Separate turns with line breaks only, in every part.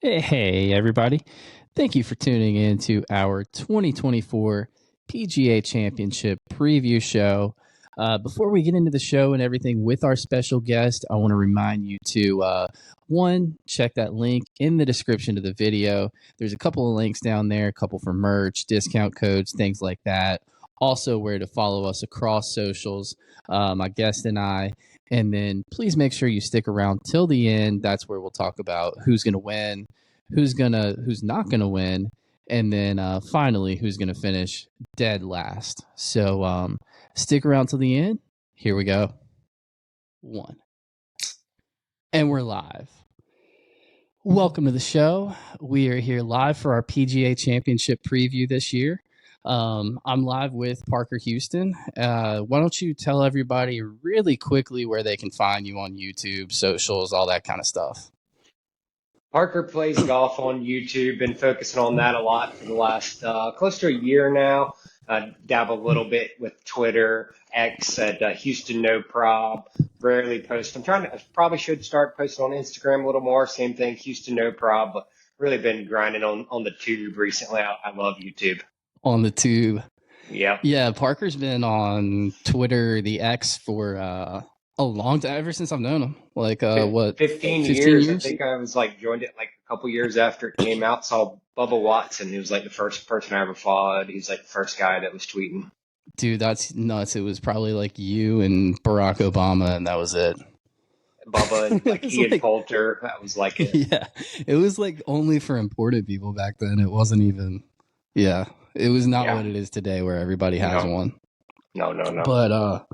Hey, everybody. Thank you for tuning in to our 2024 PGA Championship preview show. Before we get into the show and everything with our special guest, I want to remind you to one, check that link in the description of the video. There's a couple of links down there, a couple for merch, discount codes, things like that. Also, where to follow us across socials, my guest and I. And then please make sure you stick around till the end. That's where we'll talk about who's going to win, who's not gonna win, and then finally who's gonna finish dead last. So stick around till the end. Here we go. One. And we're live. Welcome to the show. We are here live for our PGA Championship preview this year. I'm live with Parker Houston. Why don't you tell everybody really quickly where they can find you on YouTube, socials, all that kind of stuff?
Parker plays golf on YouTube. Been focusing on that a lot for the last close to a year now. Dabble a little bit with Twitter, X at Houston No Prob. Rarely post. I probably should start posting on Instagram a little more. Same thing, Houston No Prob. But really been grinding on the tube recently. I love YouTube.
On the tube.
Yeah.
Yeah, Parker's been on Twitter, the X, for a long time, ever since I've known him. Like, what,
15 years? I think I was joined it like a couple years after it came out. Saw Bubba Watson. He was like the first person I ever followed. He's like the first guy that was tweeting.
Dude, that's nuts. It was probably like you and Barack Obama, and that was it.
Bubba and like Ian Poulter. That was like it.
Yeah, it was like only for important people back then. It wasn't even. Yeah, it was not what it is today, where everybody has one.
No.
But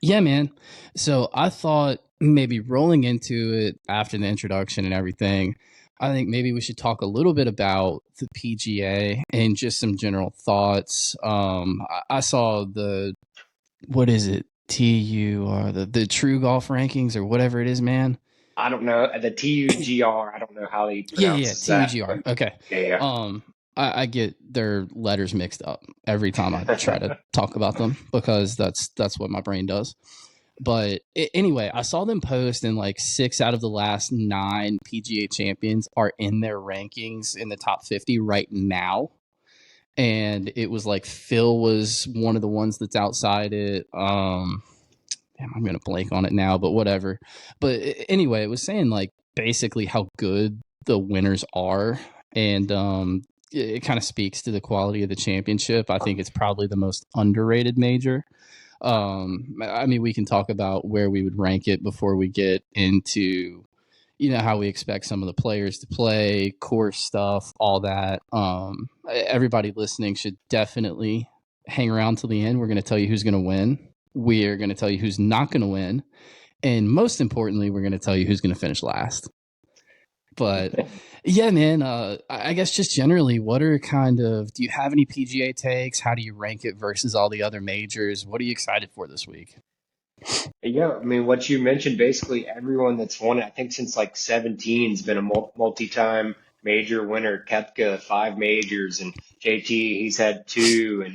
yeah, man. So I thought maybe rolling into it after the introduction and everything, I think maybe we should talk a little bit about the PGA and just some general thoughts. I saw what is it? TUR, the True Golf Rankings or whatever it is, man.
I don't know. The TUGR. I don't know how they pronounce
that. TUGR. Okay.
Yeah.
I get their letters mixed up every time I try to talk about them because that's what my brain does. But anyway, I saw them post, and like 6 out of the last 9 PGA champions are in their rankings in the top 50 right now. And it was like Phil was one of the ones that's outside it. Damn, I'm going to blank on it now, but whatever. But anyway, it was saying like basically how good the winners are. And it kind of speaks to the quality of the championship. I think it's probably the most underrated major. I mean, we can talk about where we would rank it before we get into, how we expect some of the players to play, course stuff, all that. Everybody listening should definitely hang around till the end. We're going to tell you who's going to win. We are going to tell you who's not going to win. And most importantly, we're going to tell you who's going to finish last. But yeah, man, I guess just generally, do you have any PGA takes? How do you rank it versus all the other majors? What are you excited for this week?
Yeah, I mean, what you mentioned, basically everyone that's won it, I think since like 17 has been a multi-time major winner. Koepka, 5 majors, and JT, he's had 2,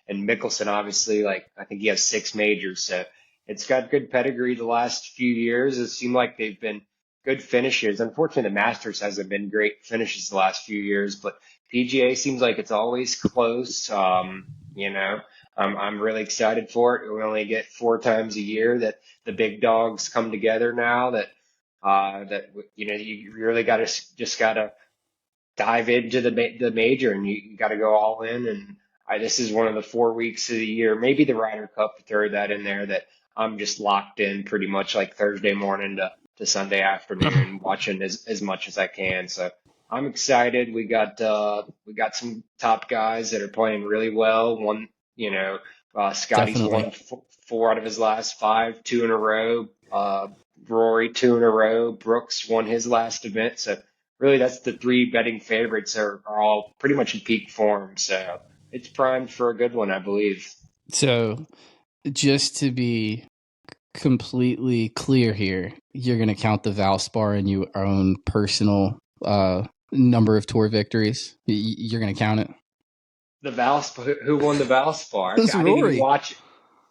and Mickelson, obviously, like I think he has 6 majors. So it's got good pedigree the last few years. It seemed like they've been good finishes. Unfortunately, the Masters hasn't been great finishes the last few years, but PGA seems like it's always close. I'm really excited for it. We only get 4 times a year that the big dogs come together now. You really got to just got to dive into the major, and you got to go all in. And this is one of the 4 weeks of the year, maybe the Ryder Cup, throw that in there, that I'm just locked in pretty much like Thursday morning to Sunday afternoon, watching as much as I can. So I'm excited. We got some top guys that are playing really well. Scotty's won 4 out of his last 5, 2 in a row. Rory 2 in a row. Brooks won his last event. So really, that's the 3 betting favorites are all pretty much in peak form. So it's primed for a good one, I believe.
So just to be completely clear here, you're going to count the Valspar in your own personal number of tour victories? You're going to count it?
The Valspar, who won the Valspar?
It was
I
Rory.
didn't even watch it.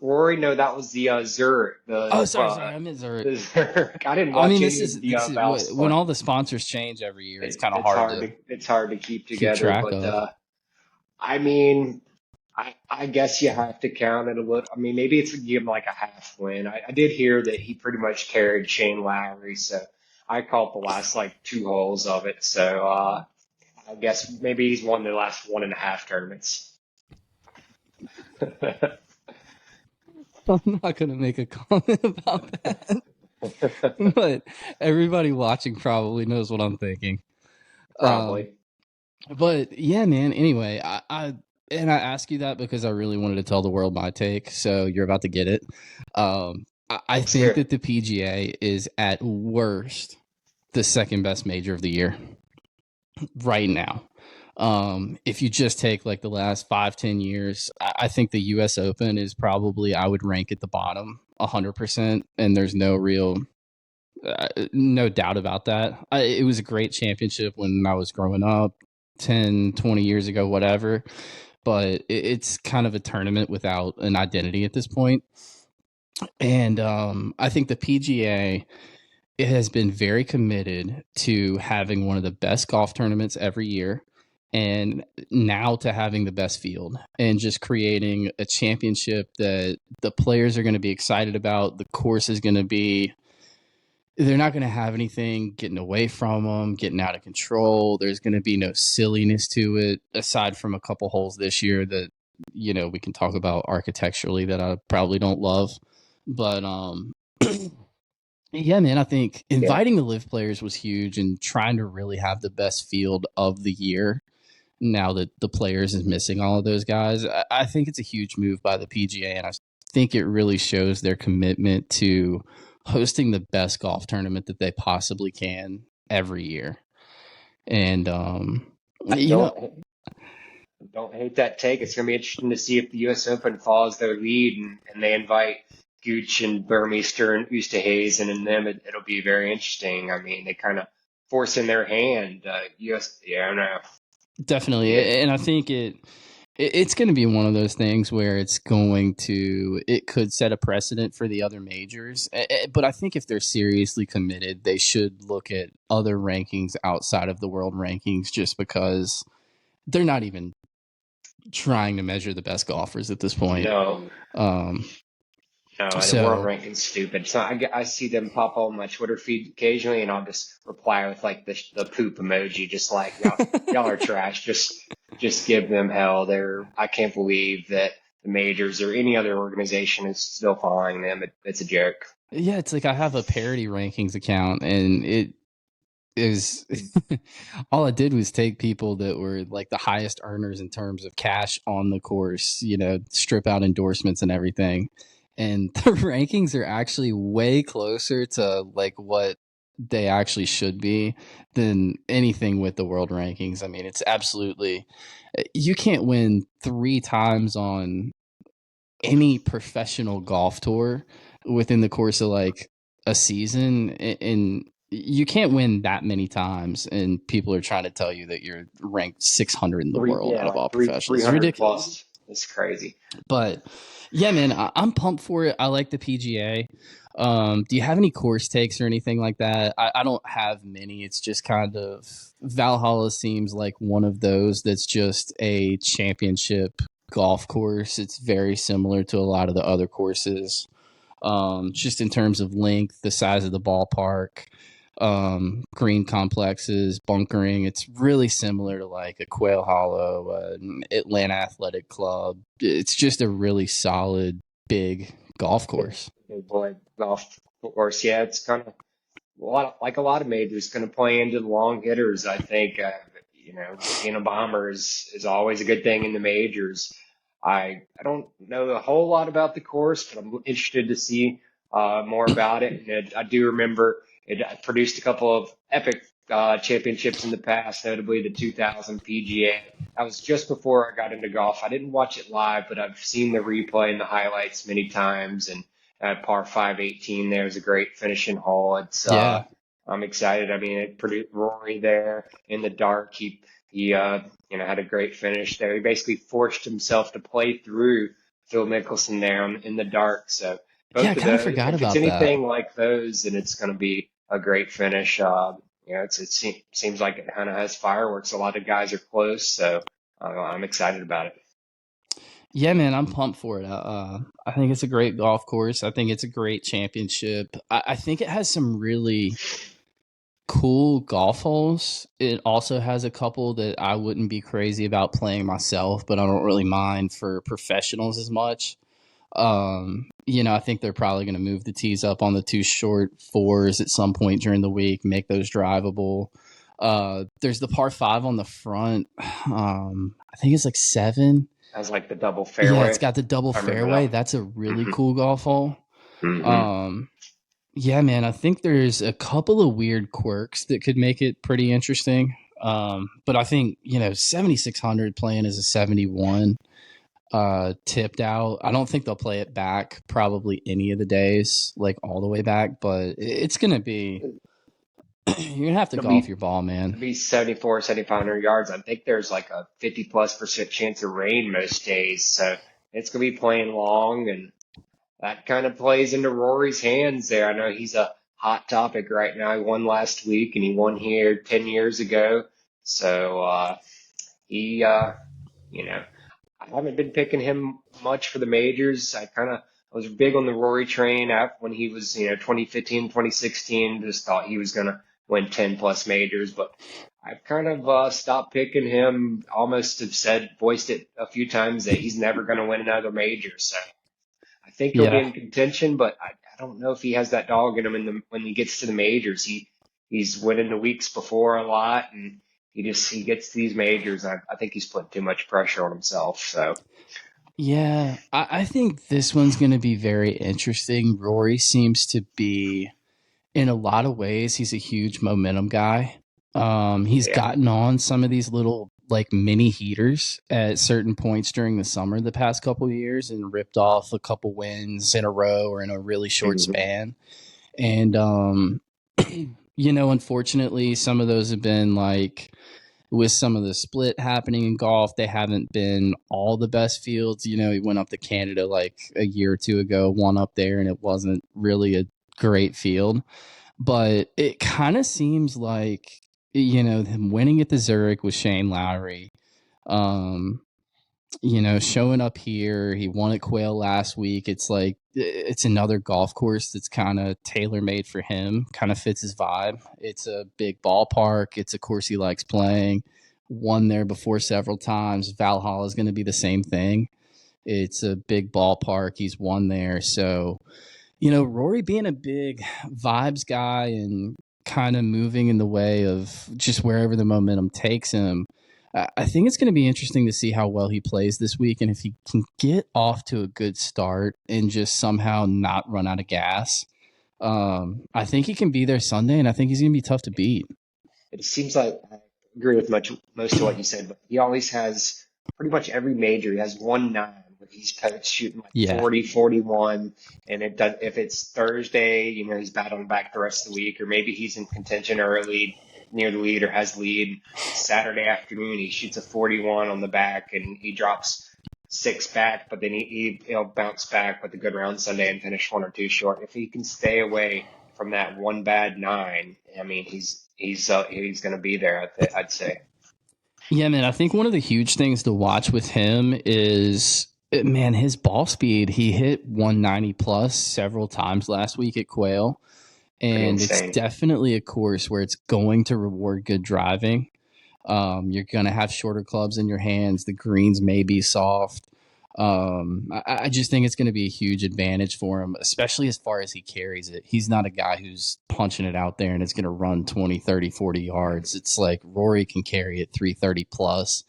Rory. No, that was the Zurich.
Oh, sorry, I meant Zurich.
The Zurich. I didn't
I mean,
watch any of the
when
Valspar.
all the sponsors change every year, it's kind of
It's
hard
hard
to
to keep
keep
together.
track
But
of.
I mean, I guess you have to count it a little. I mean, maybe it's give him like a half win. I did hear that he pretty much carried Shane Lowry, so I caught the last like two holes of it. So I guess maybe he's won the last one and a half tournaments.
I'm not gonna make a comment about that, but everybody watching probably knows what I'm thinking. Um,
Probably.
but yeah, man. Anyway, I ask you that because I really wanted to tell the world my take. So you're about to get it. I
Let's
think
hear.
that the PGA is at worst the second best major of the year right now. If you just take like the last 5-10 years, I think the US Open is probably, I would rank at the bottom 100%. And there's no doubt about that. It was a great championship when I was growing up 10, 20 years ago, whatever. But it's kind of a tournament without an identity at this point. And I think the PGA, it has been very committed to having one of the best golf tournaments every year, and now to having the best field and just creating a championship that the players are going to be excited about. The course is going to be, they're not going to have anything getting away from them, getting out of control. There's going to be no silliness to it, aside from a couple holes this year that, we can talk about architecturally that I probably don't love. But yeah, man, I think
Yeah.
inviting the live players was huge and trying to really have the best field of the year now that the players is missing all of those guys. I think it's a huge move by the PGA, and I think it really shows their commitment to hosting the best golf tournament that they possibly can every year. And,
I
you know,
don't hate that take. It's going to be interesting to see if the U.S. Open follows their lead and they invite Gooch and Burmeister and Ustahazen and them. It'll be very interesting. I mean, they kind of force in their hand. U.S. Yeah, I don't know.
definitely.
Yeah,
And I think it's going to be one of those things where it could set a precedent for the other majors. But I think if they're seriously committed, they should look at other rankings outside of the world rankings, just because they're not even trying to measure the best golfers at this point.
no,
Um,
no, the world
so
ranking's stupid. So I see them pop on my Twitter feed occasionally, and I'll just reply with like the poop emoji, just like y'all are trash. Just give them hell. I can't believe that the majors or any other organization is still following them. It's a joke.
yeah, it's like I have a parody rankings account, and it is all I did was take people that were like the highest earners in terms of cash on the course, strip out endorsements and everything. And the rankings are actually way closer to like what they actually should be than anything with the world rankings. I mean, it's absolutely, you can't win 3 times on any professional golf tour within the course of like a season, and you can't win that many times and people are trying to tell you that you're ranked 600 in the world out of
Like
all professionals. It's
300
ridiculous.
plus. It's crazy.
But yeah, man, I'm pumped for it. I like the PGA. Do you have any course takes or anything like that? I don't have many. It's just kind of, Valhalla seems like one of those that's just a championship golf course. It's very similar to a lot of the other courses, just in terms of length, the size of the ballpark, green complexes, bunkering. It's really similar to like a Quail Hollow, Atlanta Athletic Club. It's just a really solid, big golf course.
Big boy golf course. Yeah, it's kind of like a lot of majors, going to play into the long hitters. I think being a bomber is always a good thing in the majors. I don't know a whole lot about the course, but I'm interested to see more about it. And I do remember it produced a couple of epic championships in the past, notably the 2000 PGA. That was just before I got into golf. I didn't watch it live, but I've seen the replay and the highlights many times. And par 518 there is a great finishing hole.
Yeah.
I'm excited. I mean, it produced Rory there in the dark. He had a great finish there. He basically forced himself to play through Phil Mickelson there in the dark. So
Yeah, I
both of
kind of
those,
forgot
if it's
about that.
anything like those, then it's going to be a great finish. Seems like it kind of has fireworks. A lot of guys are close, so I'm excited about it.
Yeah, man, I'm pumped for it. I think it's a great golf course. I think it's a great championship. I think it has some really cool golf holes. It also has a couple that I wouldn't be crazy about playing myself, but I don't really mind for professionals as much. I think they're probably going to move the tees up on the two short fours at some point during the week, make those drivable. There's the par five on the front. I think it's like 7.
Has like the double
Yeah, it's
fairway.
got the double
I remember
fairway.
that
That's a really
one.
cool golf hole.
Hmm.
Um, yeah, man, I think there's a couple of weird quirks that could make it pretty interesting. But I think, 7,600 playing as a 71 tipped out. I don't think they'll play it back probably any of the days, like all the way back, but it's going to be, you're going to have to
It'll
golf
be
your ball, man.
it'll be 74, 7,500 yards. I think there's like a 50+% chance of rain most days, so it's gonna be playing long, and that kind of plays into Rory's hands there. I know he's a hot topic right now. He won last week, and he won here 10 years ago. So he, you know, I haven't been picking him much for the majors. I was big on the Rory train when he was, 2015, 2016. Just thought he was gonna win 10 plus majors, but I've kind of stopped picking him. Almost have voiced it a few times that he's never gonna win another major. So I think he'll be
Yeah.
in contention, but I don't know if he has that dog in him when he gets to the majors. He's winning the weeks before a lot, and he gets to these majors. I think he's putting too much pressure on himself. So
Yeah. I think this one's going to be very interesting. Rory seems to be, in a lot of ways, he's a huge momentum guy. He's
yeah.
gotten on some of these little like mini heaters at certain points during the summer the past couple of years and ripped off a couple wins in a row or in a really short
Hmm.
span. And unfortunately, some of those have been like with some of the split happening in golf, they haven't been all the best fields. He went up to Canada like a year or two ago, won up there, and it wasn't really a great field. But it kind of seems like, him winning at the Zurich with Shane Lowry, um, showing up here. He won at Quail last week. It's like it's another golf course that's kind of tailor made for him, kind of fits his vibe. It's a big ballpark. It's a course he likes playing. Won there before several times. Valhalla is going to be the same thing. It's a big ballpark. He's won there. So, Rory being a big vibes guy and kind of moving in the way of just wherever the momentum takes him, I think it's going to be interesting to see how well he plays this week and if he can get off to a good start and just somehow not run out of gas. I think he can be there Sunday, and I think he's going to be tough to beat.
It seems like I agree with most of what you said, but he always has pretty much every major. He has 1-9 where shooting like
Yeah.
40, 41, and if it's Thursday, he's battling back the rest of the week, or maybe he's in contention early near the lead or has lead. Saturday afternoon, he shoots a 41 on the back and he drops 6 back, but then he'll bounce back with a good round Sunday and finish 1 or 2 short. If he can stay away from that one bad 9, I mean, he's going to be there. I'd say.
Yeah, man. I think one of the huge things to watch with him is, man, his ball speed. He hit 190 plus several times last week at Quail,
Pretty
and it's
insane.
definitely a course where it's going to reward good driving. You're going to have shorter clubs in your hands. The greens may be soft. I just think it's going to be a huge advantage for him, especially as far as he carries it. He's not a guy who's punching it out there and it's going to run 20, 30, 40 yards. It's like Rory can carry it 330 plus.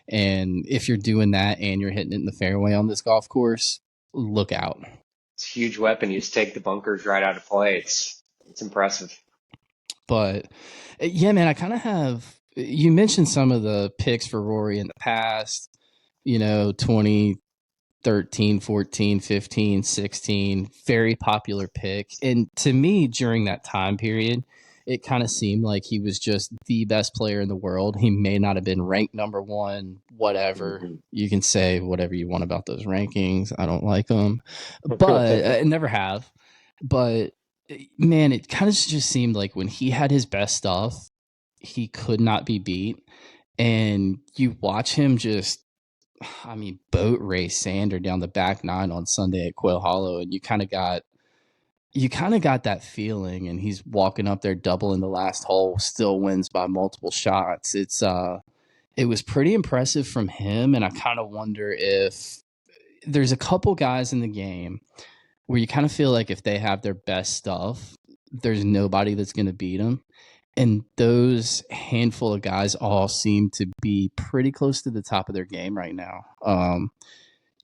And if you're doing that and you're hitting it in the fairway on this golf course, look out.
It's a huge weapon. You just take the bunkers right out of play. It's impressive.
But yeah, man, I kind of have. You mentioned some of the picks for Rory in the past, 2013, 14, 15, 16, very popular pick. And to me, during that time period, it kind of seemed like he was just the best player in the world. He may not have been ranked number one, whatever.
Mm-hmm.
You can say whatever you want about those rankings. I don't like them, but I never have. But man, it kind of just seemed like when he had his best stuff, he could not be beat. And you watch him just, I mean, boat race Sander down the back nine on Sunday at Quail Hollow, and you kind of got that feeling. And he's walking up there, doubling the last hole, still wins by multiple shots. It was pretty impressive from him, and I kind of wonder if there's a couple guys in the game where you kind of feel like if they have their best stuff, there's nobody that's going to beat them. And those handful of guys all seem to be pretty close to the top of their game right now.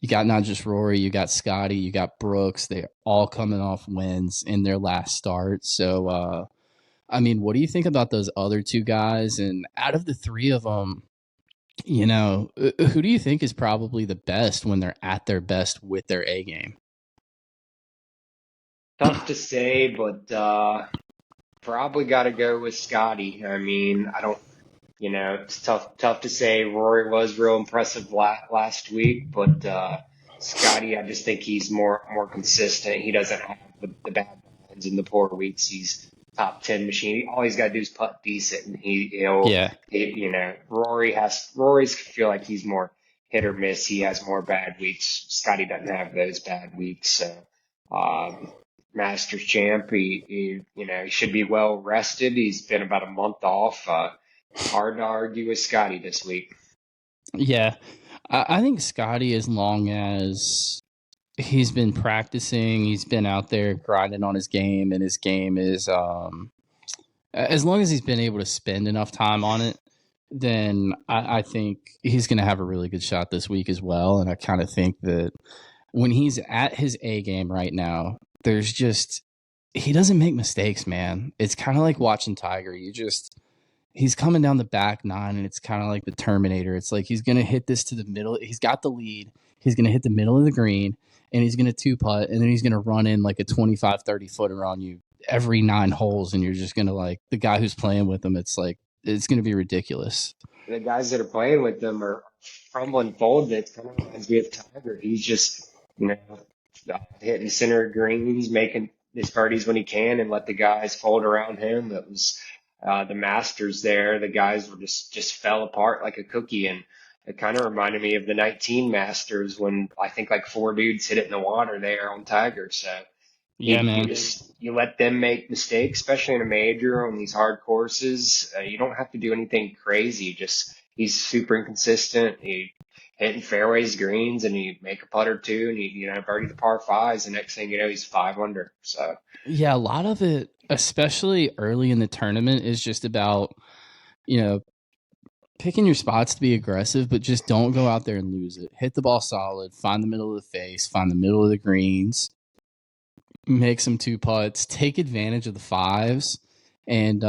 You got not just Rory, you got Scotty, you got Brooks. They're all coming off wins in their last start. So, I mean, what do you think about those other two guys? And out of the three of them, who do you think is probably the best when they're at their best with their A game?
Tough to say, but probably got to go with Scotty. I mean, I don't, it's tough to say. Rory was real impressive last week, but Scotty, I just think he's more consistent. He doesn't have the bad ones in the poor weeks. He's top 10 machine. All he's got to do is putt decent, and
Yeah.
Rory's feel like he's more hit or miss. He has more bad weeks. Scotty doesn't have those bad weeks, so. Masters champ. He should be well rested. He's been about a month off. Hard to argue with Scotty this week.
Yeah. I think Scotty, as long as he's been practicing, he's been out there grinding on his game, and his game is, as long as he's been able to spend enough time on it, then I think he's going to have a really good shot this week as well. And I kind of think that when he's at his A game right now, he doesn't make mistakes, man. It's kind of like watching Tiger. He's coming down the back nine, and it's kind of like the Terminator. It's like he's going to hit this to the middle. He's got the lead. He's going to hit the middle of the green, and he's going to two putt, and then he's going to run in like a 25, 30 footer on you every 9 holes, and you're just going to like the guy who's playing with him. It's like, it's going to be ridiculous.
The guys that are playing with them are fumbling forward. That kind of reminds me of Tiger. He's just, hitting center greens, making his birdies when he can, and let the guys fold around him. That was the Masters there. The guys were just fell apart like a cookie, and it kind of reminded me of the 19 Masters when I think like 4 dudes hit it in the water there on Tiger. So
Yeah, man.
you let them make mistakes, especially in a major on these hard courses. You don't have to do anything crazy. Just he's super inconsistent. He hitting fairways, greens, and he make a putt or two, and he birdie the par fives. The next thing you know, he's 5 under. So
Yeah, a lot of it, especially early in the tournament, is just about, picking your spots to be aggressive, but just don't go out there and lose it. Hit the ball solid, find the middle of the face, find the middle of the greens, make some 2 putts, take advantage of the fives. And,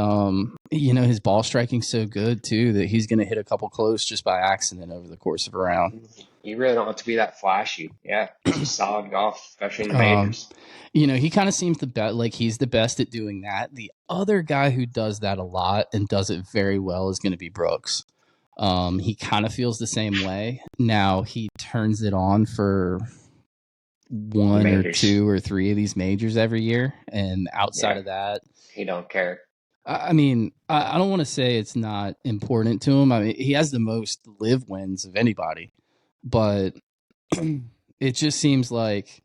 his ball striking's so good, too, that he's going to hit a couple close just by accident over the course of a round.
you really don't have to be that flashy. Yeah, it's just solid golf, especially in the majors.
He kind of seems the best, like he's the best at doing that. The other guy who does that a lot and does it very well is going to be Brooks. He kind of feels the same way. Now he turns it on for 1 or 2 or 3 of these majors every year, and outside of that,
he don't care.
I mean, I don't want to say it's not important to him. I mean, he has the most live wins of anybody, but it just seems like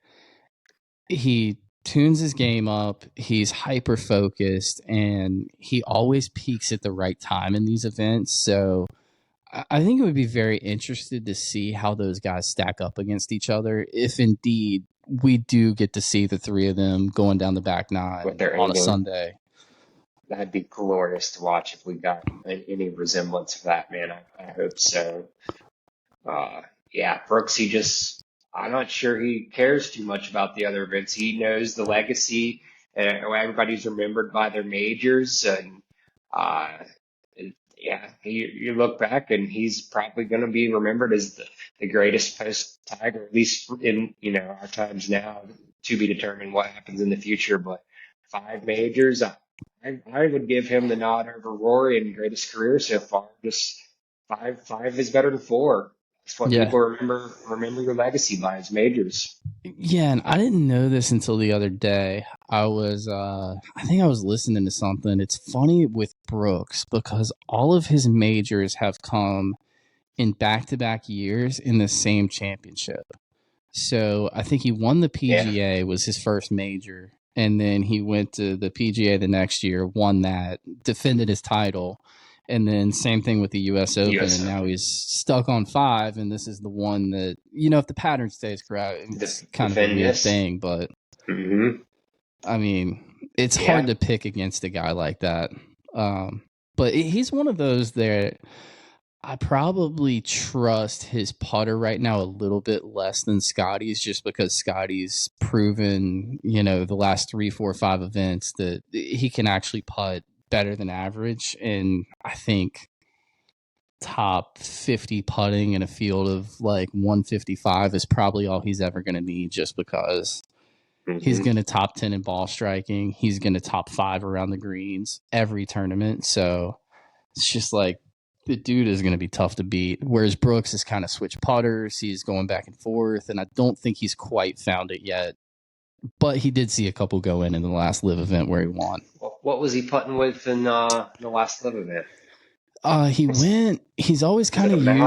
he tunes his game up. He's hyper focused, and he always peaks at the right time in these events. So I think it would be very interested to see how those guys stack up against each other, if indeed we do get to see the 3 of them going down the back nine on a Sunday.
That'd be glorious to watch if we got any resemblance of that, man. I hope so. Brooks, I'm not sure he cares too much about the other events. He knows the legacy. Everybody's remembered by their majors, and you look back, and he's probably going to be remembered as the greatest post-Tiger, at least in our times now. To be determined what happens in the future, but 5 majors. I would give him the nod over Rory in greatest career so far. Just five is better than four. That's what
Yeah.
people remember your legacy by his majors.
Yeah, and I didn't know this until the other day. I think I was listening to something. It's funny with Brooks because all of his majors have come in back-to-back years in the same championship. So I think he won the
Yeah,
PGA, was his first major, and then he went to the PGA the next year, won that, defended his title, and then same thing with the U.S. Open,
U.S.
and now
Open,
he's stuck on five, and this is the one that, if the pattern stays correct, it's kind of a
defend
weird
this.
thing, but
Hmm.
I mean, it's hard
Yeah,
to pick against a guy like that. Um, but he's one of those that I probably trust his putter right now a little bit less than Scotty's, just because Scotty's proven, the last 3, 4, 5 events that he can actually putt better than average. And I think top 50 putting in a field of like 155 is probably all he's ever going to need, just because he's
hmm
going to top 10 in ball striking. He's going to top 5 around the greens every tournament. So it's just like the dude is going to be tough to beat. Whereas Brooks is kind of switch putters. He's going back and forth, and I don't think he's quite found it yet. But he did see a couple go in the last live event where he won.
what was he putting with in the last live event?
He's always
Was
kind
it a
of
Matt?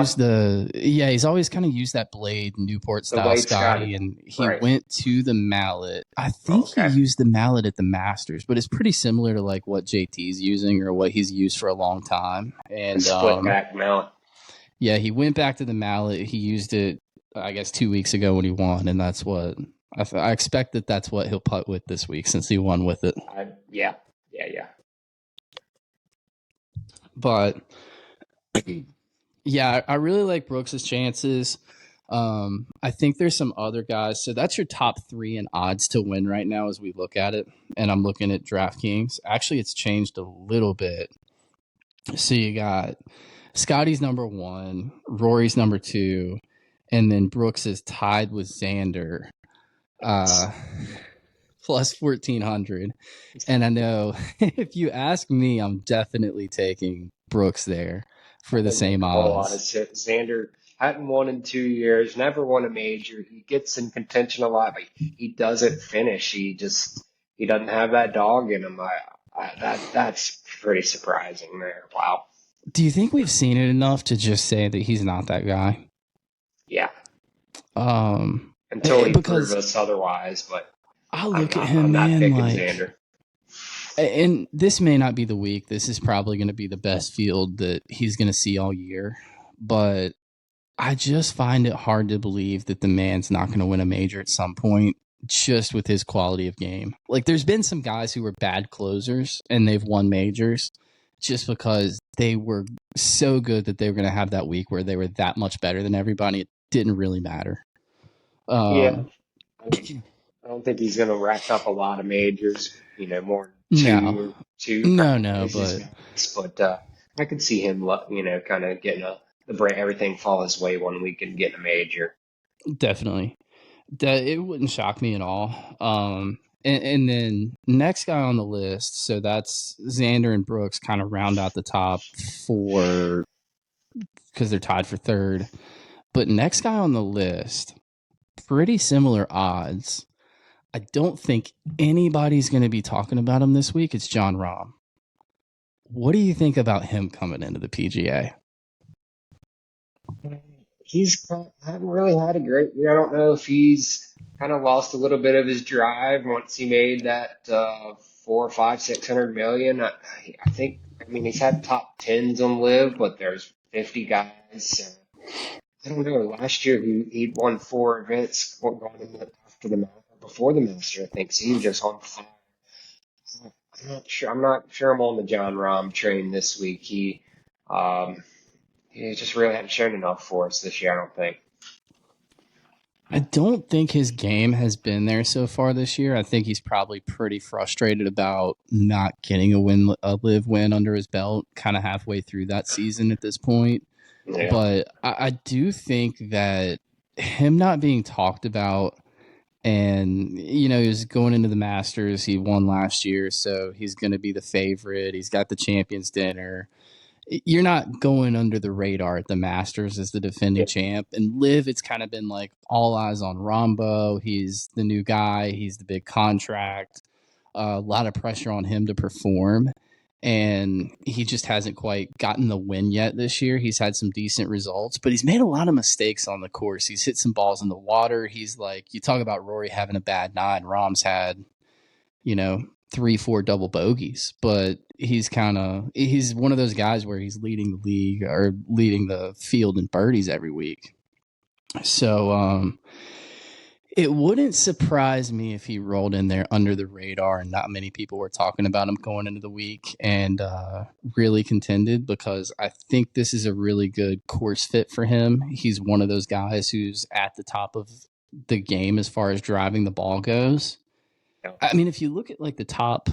used that Blade Newport
The
style
Wade
Scotty,
Scotty,
and he
right?
went to the mallet. I think he
Okay,
used the mallet at the Masters, but it's pretty similar to like what JT's using or what he's used for a long time.
a
And
split back mallet.
yeah, he went back to the mallet. He used it, I guess, 2 weeks ago when he won, and that's what I expect that's what he'll putt with this week since he won with it.
Yeah, yeah, yeah.
But yeah, I really like Brooks's chances. I think there's some other guys. So that's your top three in odds to win right now as we look at it. And I'm looking at DraftKings. Actually, it's changed a little bit. So you got Scotty's number one, Rory's number two, and then Brooks is tied with Xander, uh, plus 1,400. And I know if you ask me, I'm definitely taking Brooks there
I
for the
don't make
same
a whole lot of
odds.
sense. Xander hadn't won in 2 years, never won a major. He gets in contention a lot, but he doesn't finish. He doesn't have that dog in him. That's pretty surprising there. Wow.
Do you think we've seen it enough to just say that he's not that guy?
Yeah.
Um,
Until he proves
because
us otherwise, but
I look at
I'm
him,
not
man,
picking
like,
Xander.
and this may not be the week. This is probably going to be the best field that he's going to see all year. But I just find it hard to believe that the man's not going to win a major at some point, just with his quality of game. Like, there's been some guys who were bad closers and they've won majors just because they were so good that they were going to have that week where they were that much better than everybody. It didn't really matter.
Yeah.
Um,
I don't think he's going to rack up a lot of majors, more than
no,
two
no,
probably is his
but
max. But I could see him, kind of getting everything fall his way one week and getting a major.
definitely. It wouldn't shock me at all. And then next guy on the list, so that's Xander and Brooks kind of round out the top four because they're tied for third. But next guy on the list, pretty similar odds. I don't think anybody's going to be talking about him this week. It's Jon Rahm. What do you think about him coming into the PGA?
Haven't really had a great year. I don't know if he's kind of lost a little bit of his drive once he made that 4, 5, 600 million. I think. I mean, he's had top tens on live, but there's 50 guys. So I don't know. Last year he'd won four events after before the Master, I think. So he was just on fire. I'm not sure I'm on the John Rahm train this week. Um, he just really hadn't shown enough for us this year, I don't think.
I don't think his game has been there so far this year. I think he's probably pretty frustrated about not getting a live win under his belt, kind of halfway through that season at this point.
Yeah.
But I do think that him not being talked about And, he was going into the Masters. He won last year, so he's going to be the favorite. He's got the Champions Dinner. You're not going under the radar at the Masters as the defending
Yeah.
champ. And Liv, it's kind of been like all eyes on Rombo. He's the new guy. He's the big contract. A lot of pressure on him to perform. And he just hasn't quite gotten the win yet this year. He's had some decent results, but he's made a lot of mistakes on the course. He's hit some balls in the water. He's like, you talk about Rory having a bad night. Rahm's had, 3-4 double bogeys, but he's one of those guys where he's leading the league or leading the field in birdies every week. So, it wouldn't surprise me if he rolled in there under the radar and not many people were talking about him going into the week and really contended, because I think this is a really good course fit for him. He's one of those guys who's at the top of the game as far as driving the ball goes. I mean, if you look at like the top,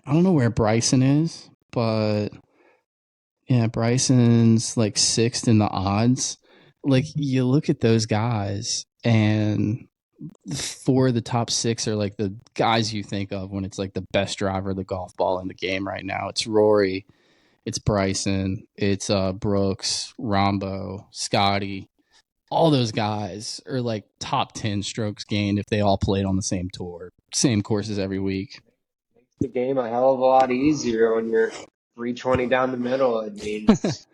I don't know where Bryson is, but yeah, Bryson's like 6th in the odds. Like, you look at those guys, and 4 of the top 6 are like the guys you think of when it's like the best driver of the golf ball in the game right now. It's Rory, it's Bryson, it's Brooks, Rombo, Scotty. All those guys are like top 10 strokes gained if they all played on the same tour, same courses every week.
Makes the game a hell of a lot easier when you're 320 down the middle. It means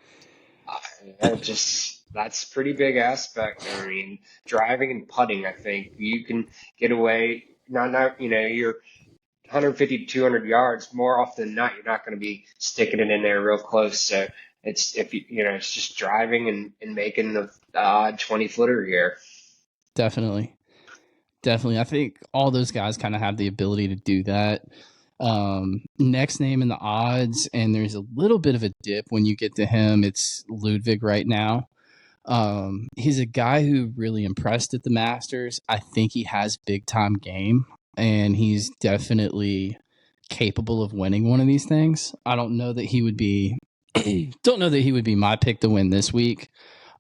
that's a pretty big aspect. I mean, driving and putting, I think you can get away. Not you're 150 to 200 yards. More often than not, you're not going to be sticking it in there real close. So it's it's just driving and making the odd 20-footer here.
Definitely. I think all those guys kind of have the ability to do that. Next name in the odds, and there's a little bit of a dip when you get to him. It's Ludwig right now. He's a guy who really impressed at the Masters. I think he has big time game, and he's definitely capable of winning one of these things. I don't know that he would be my pick to win this week.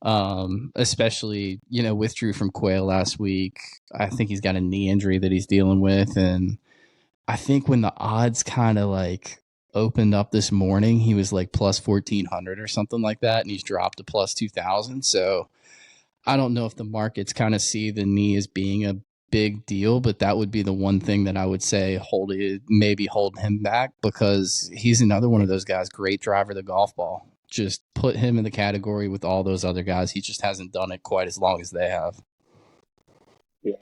Especially, withdrew from Quail last week. I think he's got a knee injury that he's dealing with, and I think when the odds kind of like opened up this morning, he was like plus 1,400 or something like that, and he's dropped to plus 2,000. So I don't know if the markets kind of see the knee as being a big deal, but that would be the one thing that I would say maybe hold him back, because he's another one of those guys, great driver of the golf ball. Just put him in the category with all those other guys. He just hasn't done it quite as long as they have.
Yeah,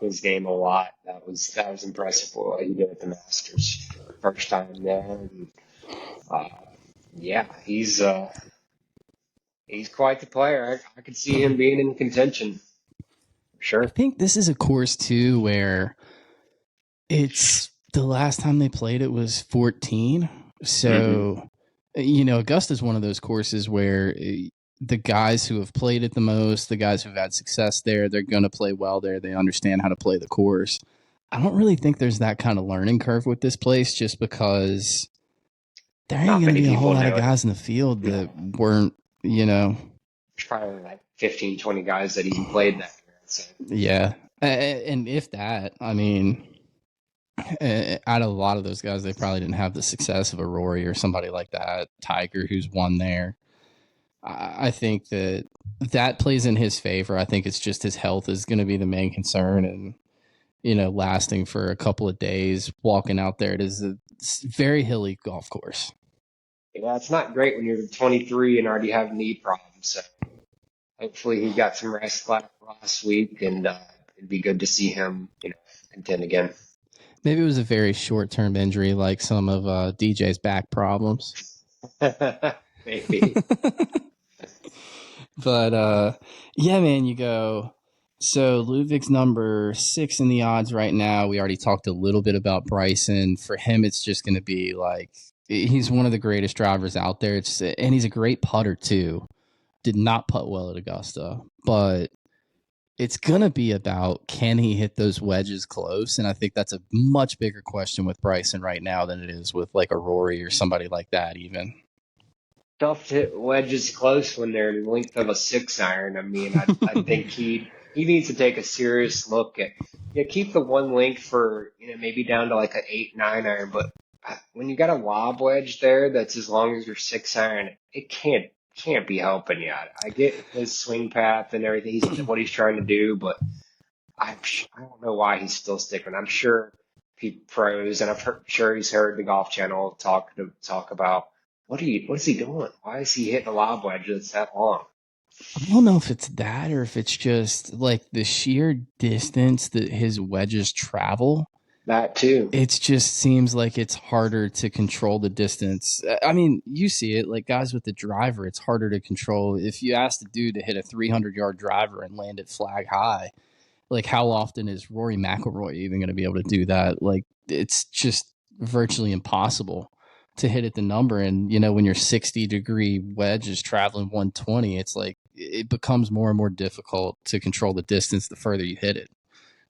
his game a lot. That was impressive what he did at the Masters first time there. And, yeah, he's quite the player. I could see him being in contention. Sure.
I think this is a course too where it's the last time they played it was 14. So, Augusta's one of those courses where the guys who have played it the most, the guys who've had success there, they're going to play well there. They understand how to play the course. I don't really think there's that kind of learning curve with this place, just because there ain't going to be a whole lot of guys in the field that weren't,
There's probably like 15, 20 guys that even played that year. So.
Yeah. And if that, I mean, out of a lot of those guys, they probably didn't have the success of a Rory or somebody like that, Tiger, who's won there. I think that plays in his favor. I think it's just his health is going to be the main concern, and lasting for a couple of days, walking out there. It is a very hilly golf course.
Yeah, it's not great when you're 23 and already have knee problems. So hopefully he got some rest last week, and it'd be good to see him, contend again.
Maybe it was a very short-term injury, like some of DJ's back problems.
Maybe.
But yeah, man, you go. So Ludwig's number 6 in the odds right now. We already talked a little bit about Bryson. For him, it's just going to be like, he's one of the greatest drivers out there. And he's a great putter too. Did not putt well at Augusta, but it's going to be about, can he hit those wedges close? And I think that's a much bigger question with Bryson right now than it is with like a Rory or somebody like that even.
Tough to hit wedges close when they're the length of a 6-iron. I mean, I think he'd he needs to take a serious look at, keep the one length for, maybe down to like an 8-9 iron, but when you got a lob wedge there that's as long as your 6 iron, it can't be helping you out. I get his swing path and everything, what he's trying to do, but I don't know why he's still sticking. I'm sure pros, and sure he's heard the Golf Channel talk about what is he doing? Why is he hitting a lob wedge that's that long?
I don't know if it's that or if it's just like the sheer distance that his wedges travel.
That too.
It just seems like it's harder to control the distance. I mean, you see it like guys with the driver, it's harder to control. If you ask the dude to hit a 300-yard driver and land it flag high, like how often is Rory McIlroy even going to be able to do that? Like it's just virtually impossible to hit at the number. And when your 60-degree wedge is traveling 120, it's like it becomes more and more difficult to control the distance the further you hit it.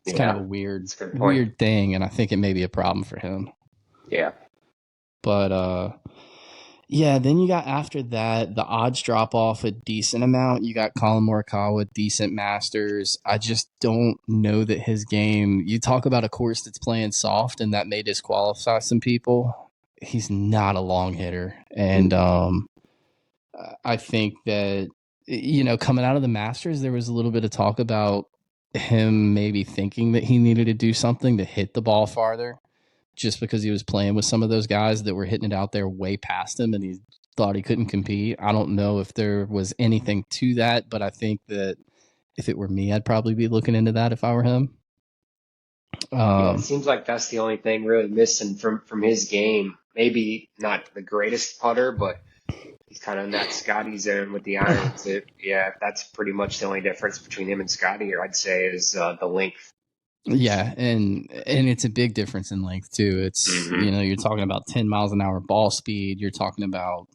It's kind of a weird thing, and I think it may be a problem for him.
Yeah.
But yeah, then you got after that, the odds drop off a decent amount. You got Colin Morikawa, decent Masters. I just don't know that his game, you talk about a course that's playing soft and that may disqualify some people. He's not a long hitter. And I think that, coming out of the Masters, there was a little bit of talk about him maybe thinking that he needed to do something to hit the ball farther, just because he was playing with some of those guys that were hitting it out there way past him and he thought he couldn't compete. I don't know if there was anything to that, but I think that if it were me, I'd probably be looking into that if I were him.
It seems like that's the only thing really missing from his game. Maybe not the greatest putter, but he's kind of in that Scotty zone with the irons. That's pretty much the only difference between him and Scotty, or I'd say, is the length.
Yeah, and it's a big difference in length too. It's you're talking about 10 miles an hour ball speed. You're talking about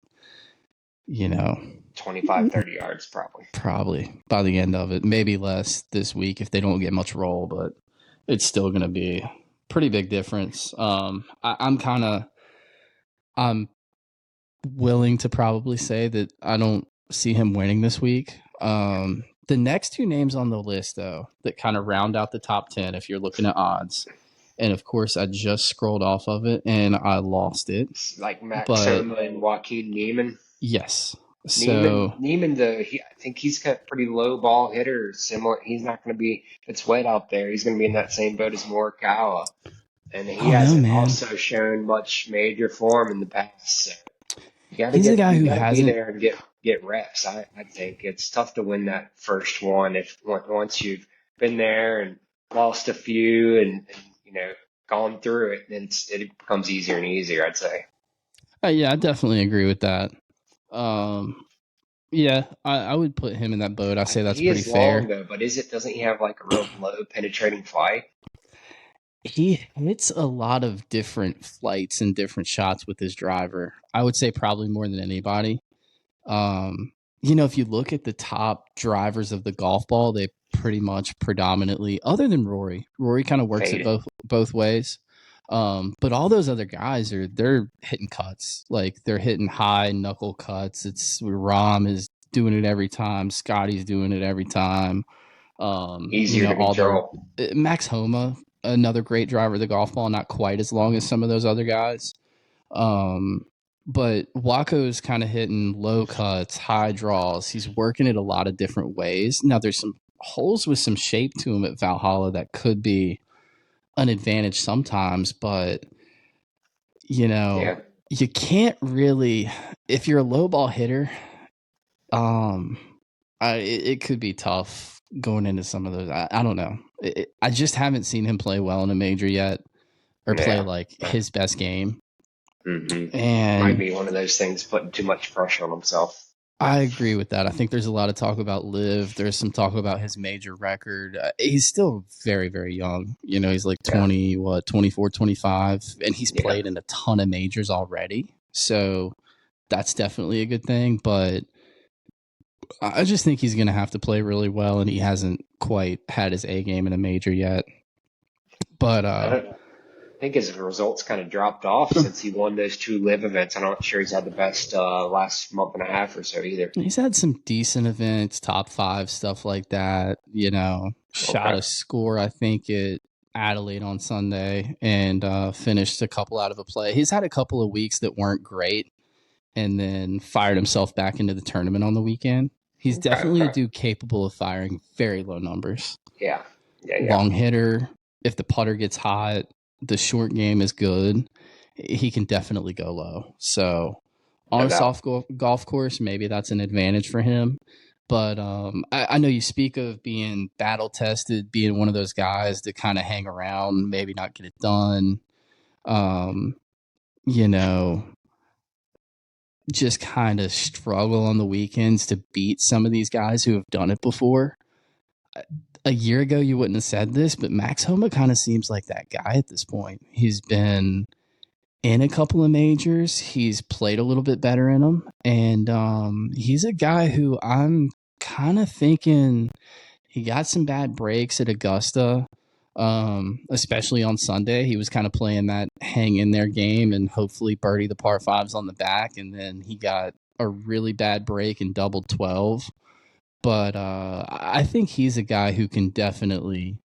25, 30 yards
probably by the end of it, maybe less this week if they don't get much roll, but it's still going to be a pretty big difference. I'm willing to probably say that I don't see him winning this week. The next two names on the list, though, that kind of round out the top 10, if you're looking at odds, and of course, I just scrolled off of it and I lost it.
Like Max Homa and Joaquin Niemann.
Yes.
Niemann, I think he's got a pretty low ball hitter. Similar, he's not going to be. It's wet out there. He's going to be in that same boat as Morikawa, and he hasn't also shown much major form in the past. So
he's a guy who hasn't
be there and get reps. I think it's tough to win that first one once you've been there and lost a few and gone through it, then it becomes easier and easier, I'd say.
Yeah, I definitely agree with that. Yeah, I would put him in that boat. I say that's pretty fair.
Long, though, but doesn't he have like a real low penetrating flight?
He hits a lot of different flights and different shots with his driver. I would say probably more than anybody. If you look at the top drivers of the golf ball, they pretty much predominantly, other than Rory kind of works it both ways. But all those other guys they're hitting cuts. Like they're hitting high knuckle cuts. It's Rahm is doing it every time. Scotty's doing it every time.
Easier to control.
Max Homa, another great driver of the golf ball, not quite as long as some of those other guys. But Waco's kind of hitting low cuts, high draws. He's working it a lot of different ways. Now there's some holes with some shape to him at Valhalla that could be an advantage sometimes, but you can't really, if you're a low ball hitter, it could be tough going into some of those. I don't know. I just haven't seen him play well in a major yet, or play like his best game.
Mm-hmm.
And
might be one of those things putting too much pressure on himself.
I agree with that. I think there's a lot of talk about Liv. There's some talk about his major record. He's still very, very young. He's like 24, 25, and he's played in a ton of majors already. So that's definitely a good thing. But I just think he's going to have to play really well, and he hasn't quite had his A game in a major yet. But
I think his results kind of dropped off since he won those two live events. I'm not sure he's had the best last month and a half or so either.
He's had some decent events, top 5, stuff like that. shot
Okay.
a score, I think, at Adelaide on Sunday and finished a couple out of a play. He's had a couple of weeks that weren't great and then fired himself back into the tournament on the weekend. He's
Okay.
definitely a
Okay.
dude capable of firing very low numbers.
Yeah. Yeah. Yeah.
Long hitter. If the putter gets hot, the short game is good. He can definitely go low. So on
No
a
doubt.
soft golf course, maybe that's an advantage for him. But I know you speak of being battle tested, being one of those guys that kind of hang around, maybe not get it done. Um, you know, just kind of struggle on the weekends to beat some of these guys who have done it before. A year ago, you wouldn't have said this, but Max Homa kind of seems like that guy at this point. He's been in a couple of majors. He's played a little bit better in them. And he's a guy who I'm kind of thinking he got some bad breaks at Augusta, especially on Sunday. He was kind of playing that hang in there game and hopefully birdie the par fives on the back. And then he got a really bad break and doubled 12. But I think he's a guy who can definitely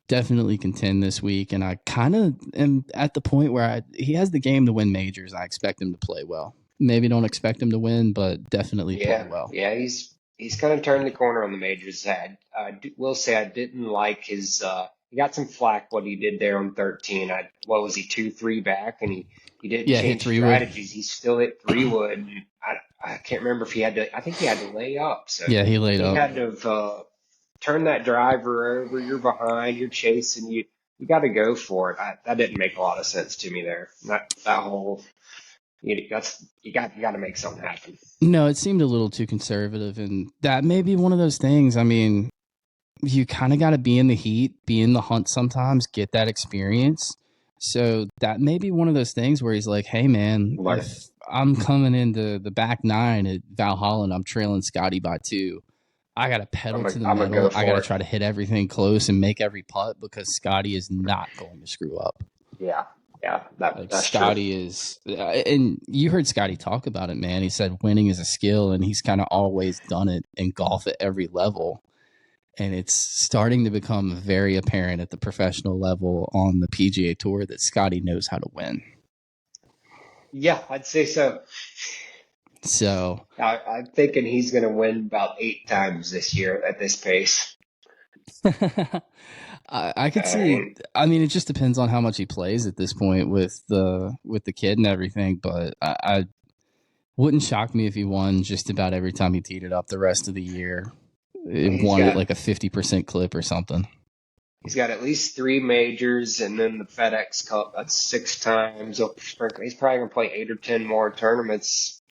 contend this week. And I kind of am at the point where he has the game to win majors. I expect him to play well. Maybe don't expect him to win, but definitely play
Yeah.
well.
Yeah. He's kind of turned the corner on the majors. Will say I didn't like his. He got some flack what he did there on 13. What was he 2-3 back, and he didn't
Yeah, hit
change
3 wood.
strategies. He still hit 3 wood. I can't remember if he had to. I think he had to lay up. So
Yeah, he laid
he
up.
had to have turned that driver over. You're behind. You're chasing. You got to go for it. That didn't make a lot of sense to me there. That whole. You got to make something happen.
No, it seemed a little too conservative, and that may be one of those things. I mean, you kind of got to be in the heat, be in the hunt sometimes, get that experience. So that may be one of those things where he's like, hey, man,
Like
if I'm coming into the back nine at Valhalla and I'm trailing Scotty by 2, I got to pedal to the
I'm gonna go
metal. I got
for
to
it.
try to hit everything close and make every putt because Scotty is not going to screw up.
Yeah, yeah,
Like
that's true.
Scotty is, and you heard Scotty talk about it, man. He said winning is a skill, and he's kind of always done it in golf at every level. And it's starting to become very apparent at the professional level on the PGA Tour that Scotty knows how to win.
Yeah, I'd say so.
So,
I'm thinking he's gonna win about 8 times this year at this pace.
I could see.
And
I mean, it just depends on how much he plays at this point with the kid and everything. But I wouldn't shock me if he won just about every time he teed it up the rest of the year. It
he's
won at
got
like a 50% clip or something.
he's got at least 3 majors, and then the FedEx Cup. That's 6 times. He's probably gonna play 8 or 10 more tournaments.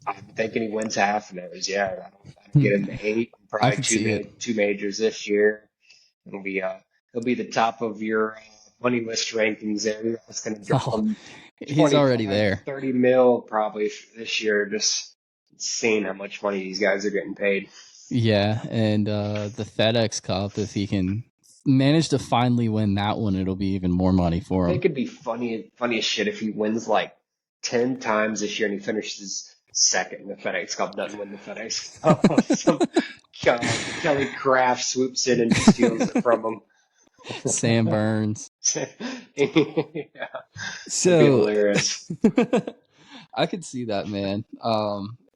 I'm thinking he wins half of those. Yeah, I'd get him to 8.
I
Probably
could see it.
two majors this year. He'll be he'll be the top of your money list rankings there. That's going to drop
Oh,
him
he's already
25 to
there.
30 mil probably this year. Just seeing how much money these guys are getting paid.
Yeah, and the FedEx Cup, if he can manage to finally win that one, it'll be even more money for
I think
him.
it'd be funny as shit if he wins like 10 times this year and he finishes second in the FedEx Cup, doesn't win the FedEx Cup. Some Kelly Craft swoops in and just steals it from him.
Sam Burns.
Yeah, that'd be
So
hilarious.
I could see that, man.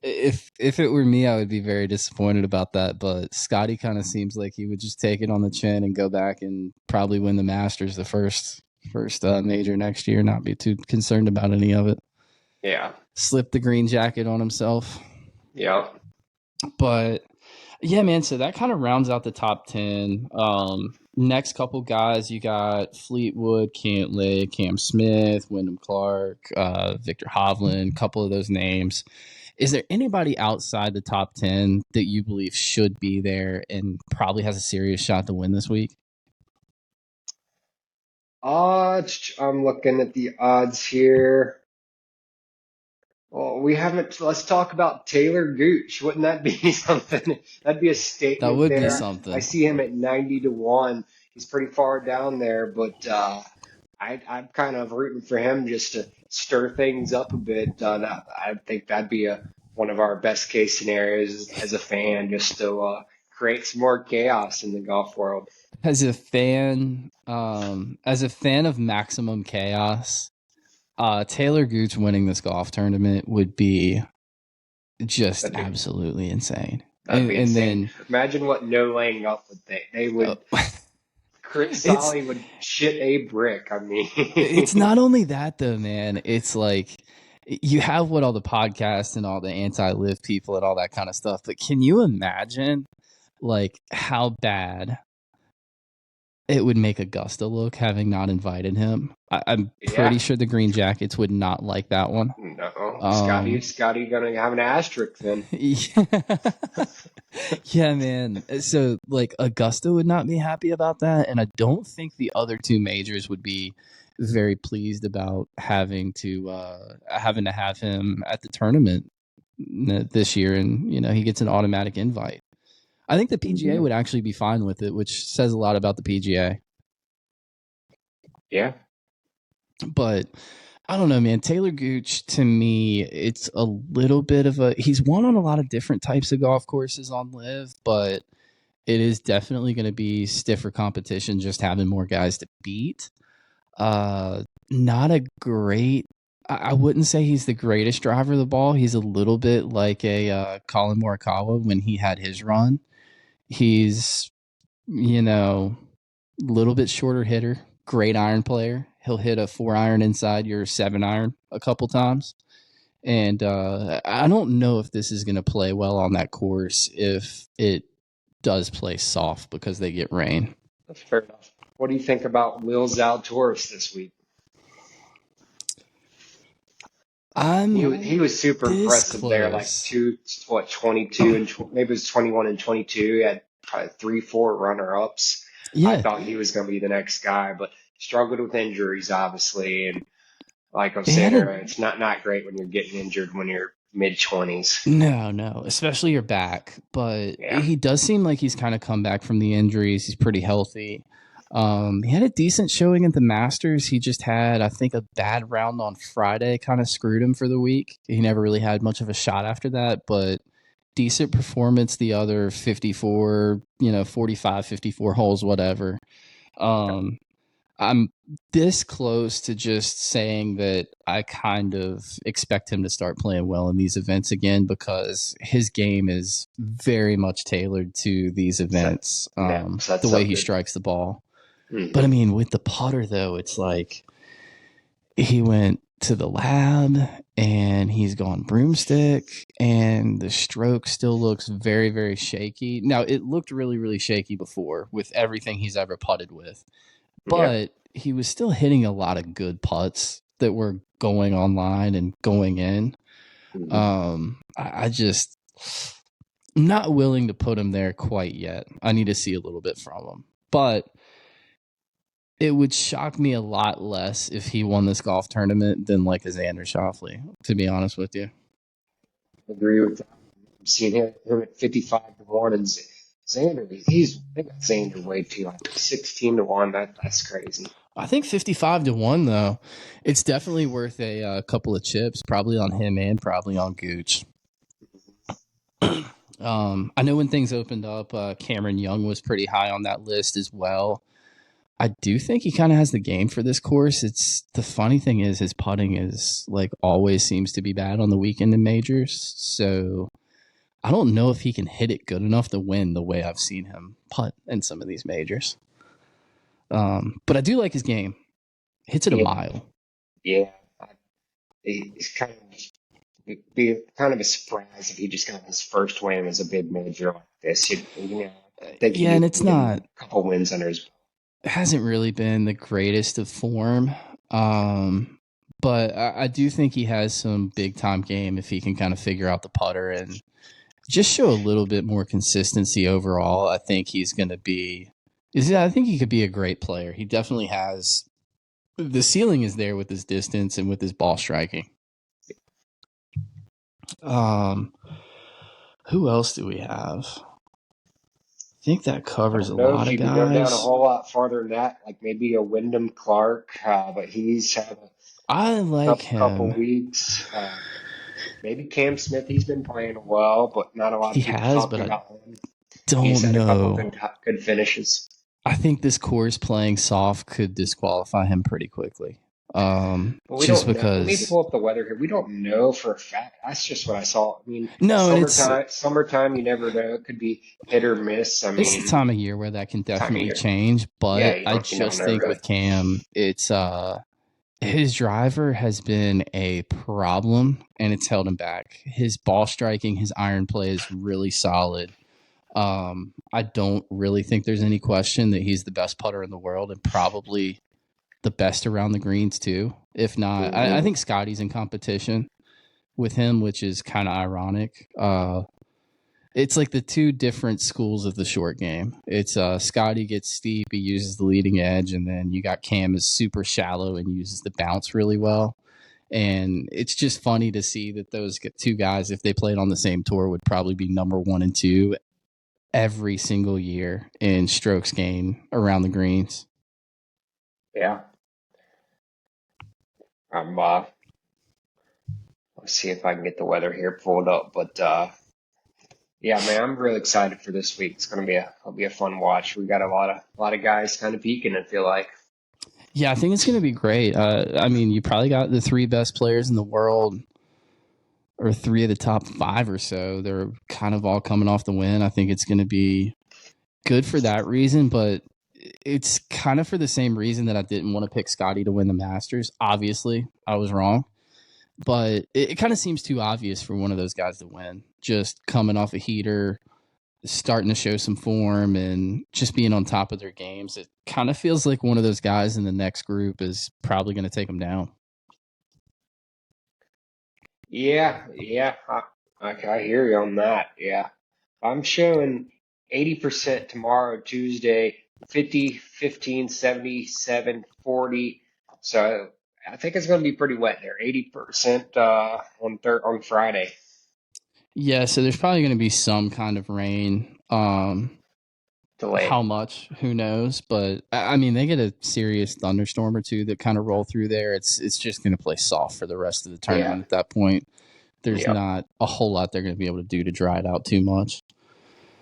If it were me, I would be very disappointed about that. But Scotty kind of seems like he would just take it on the chin and go back and probably win the Masters, the first major next year. Not be too concerned about any of it.
Yeah,
Slip the green jacket on himself.
yeah.
But yeah, man. So that kind of rounds out the top 10. Next couple guys, you got Fleetwood, Cantlay, Cam Smith, Wyndham Clark, Victor Hovland, couple of those names. Is there anybody outside the top 10 that you believe should be there and probably has a serious shot to win this week?
Odds. I'm looking at the odds here. Well, we haven't. Let's talk about Taylor Gooch. Wouldn't that be something? That'd be a
That
statement
would be
there. I
something.
see him at 90 to 1. He's pretty far down there, but I'm kind of rooting for him just to stir things up a bit. I think that'd be one of our best case scenarios as a fan, just to create some more chaos in the golf world.
As a fan of maximum chaos, Taylor Gooch winning this golf tournament would be just
That'd be,
absolutely insane.
that'd be
And
insane.
then
Imagine what no laying up would think. They would. Chris
it's
Solly would shit a brick. I mean,
it's not only that though, man. It's like you have what all the podcasts and all the anti-live people and all that kind of stuff, but can you imagine like how bad it would make Augusta look having not invited him? I'm pretty
yeah.
sure the Green Jackets would not like that one.
No,
Um,
Scotty gonna have an asterisk then.
yeah, yeah, man. So like Augusta would not be happy about that, and I don't think the other two majors would be very pleased about having to have him at the tournament this year, and he gets an automatic invite. I think the PGA would actually be fine with it, which says a lot about the PGA.
Yeah.
But I don't know, man. Taylor Gooch, to me, it's a little bit of he's won on a lot of different types of golf courses on Live, but it is definitely going to be stiffer competition, just having more guys to beat. Not a great, I wouldn't say he's the greatest driver of the ball. He's a little bit like a Colin Morikawa when he had his run. He's, a little bit shorter hitter, great iron player. He'll hit a 4-iron inside your 7-iron a couple times. And I don't know if this is going to play well on that course if it does play soft because they get rain.
That's fair enough. What do you think about Will Zalatoris this week? He was super impressive
close.
there, like 22 and maybe it was 21 and 22. He had probably 3-4 runner-ups.
Yeah.
I thought he was going to be the next guy, but struggled with injuries, obviously. And like I've said, it's not great when you're getting injured when you're mid-20s.
No, especially your back. But he does seem like he's kind of come back from the injuries. He's pretty healthy. He had a decent showing at the Masters. He just had, I think, a bad round on Friday, kind of screwed him for the week. He never really had much of a shot after that, but decent performance the other 54, 45, 54 holes, whatever. I'm this close to just saying that I kind of expect him to start playing well in these events again because his game is very much tailored to these events, the way he strikes the ball. Mm-hmm. But I mean, with the putter, though, it's like he went to the lab and he's gone broomstick and the stroke still looks very, very shaky. Now, it looked really, really shaky before with everything he's ever putted with. But he was still hitting a lot of good putts that were going online and going in. Mm-hmm. I'm not willing to put him there quite yet. I need to see a little bit from him. But it would shock me a lot less if he won this golf tournament than like a Xander Schauffele, to be honest with you.
Agree with that. I've seen him at 55-1 and Xander, they got Xander way too, like 16-1. That's crazy.
I think 55-1 though. It's definitely worth a couple of chips, probably on him and probably on Gooch. I know when things opened up, Cameron Young was pretty high on that list as well. I do think he kind of has the game for this course. It's the funny thing is his putting is like always seems to be bad on the weekend in majors. So I don't know if he can hit it good enough to win the way I've seen him putt in some of these majors. But I do like his game. Hits it a mile.
Yeah. It's it'd be kind of a surprise if he just got his first win as a big major like this.
And it's not
a couple wins under his belt.
It hasn't really been the greatest of form. But I do think he has some big time game if he can kind of figure out the putter and just show a little bit more consistency overall. I think he's going to be. I think he could be a great player. He definitely has. The ceiling is there with his distance and with his ball striking. Who else do we have? I think that covers a lot of guys. You can
go down a whole lot farther than that, like maybe a Wyndham Clark, but he's had a couple weeks. Maybe Cam Smith, he's been playing well, but not a lot of people talking about him.
don't
He's had a couple
know.
good finishes.
I think this course playing soft could disqualify him pretty quickly.
But we
Just
don't know. Let me
because.
pull up the weather here. We don't know for a fact. That's just what I saw. I mean,
No, and
summertime, you never know. It could be hit or miss. I
it's the
mean,
time of year where that can
time of
definitely
year.
change.
Yeah,
But I
you don't
just
know
think
really.
with Cam, it's his driver has been a problem and it's held him back. His ball striking, his iron play is really solid. I don't really think there's any question that he's the best putter in the world and probably the best around the greens too. If not, I
Hmm.
think Scotty's in competition with him, which is kind of ironic. It's like the two different schools of the short game. It's Scotty gets steep, he uses the leading edge, and then you got Cam is super shallow and uses the bounce really well. And it's just funny to see that those two guys, if they played on the same tour, would probably be number 1 and 2 every single year in strokes gained around the greens.
Yeah. I'm let's see if I can get the weather here pulled up. But yeah, man, I'm really excited for this week. It's gonna be a fun watch. We got a lot of guys kind of peaking. I feel like.
Yeah, I think it's going to be great. I mean, you probably got the three best players in the world, or three of the top five or so. They're kind of all coming off the win. I think it's going to be good for that reason, but it's kind of for the same reason that I didn't want to pick Scotty to win the Masters. Obviously, I was wrong, but it kind of seems too obvious for one of those guys to win. Just coming off a heater, starting to show some form, and just being on top of their games. It kind of feels like one of those guys in the next group is probably going to take them down.
Yeah, yeah, I hear you on that. Yeah, I'm showing 80% tomorrow, Tuesday, 50, 15, 77, 40. So I think it's going to be pretty wet there. 80% on Friday.
Yeah, so there's probably going to be some kind of rain.
Delayed.
How much? Who knows? But I mean, they get a serious thunderstorm or two that kind of roll through there. It's just going to play soft for the rest of the
Yeah.
tournament. At that point, there's
Yep.
not a whole lot they're going to be able to do to dry it out too much.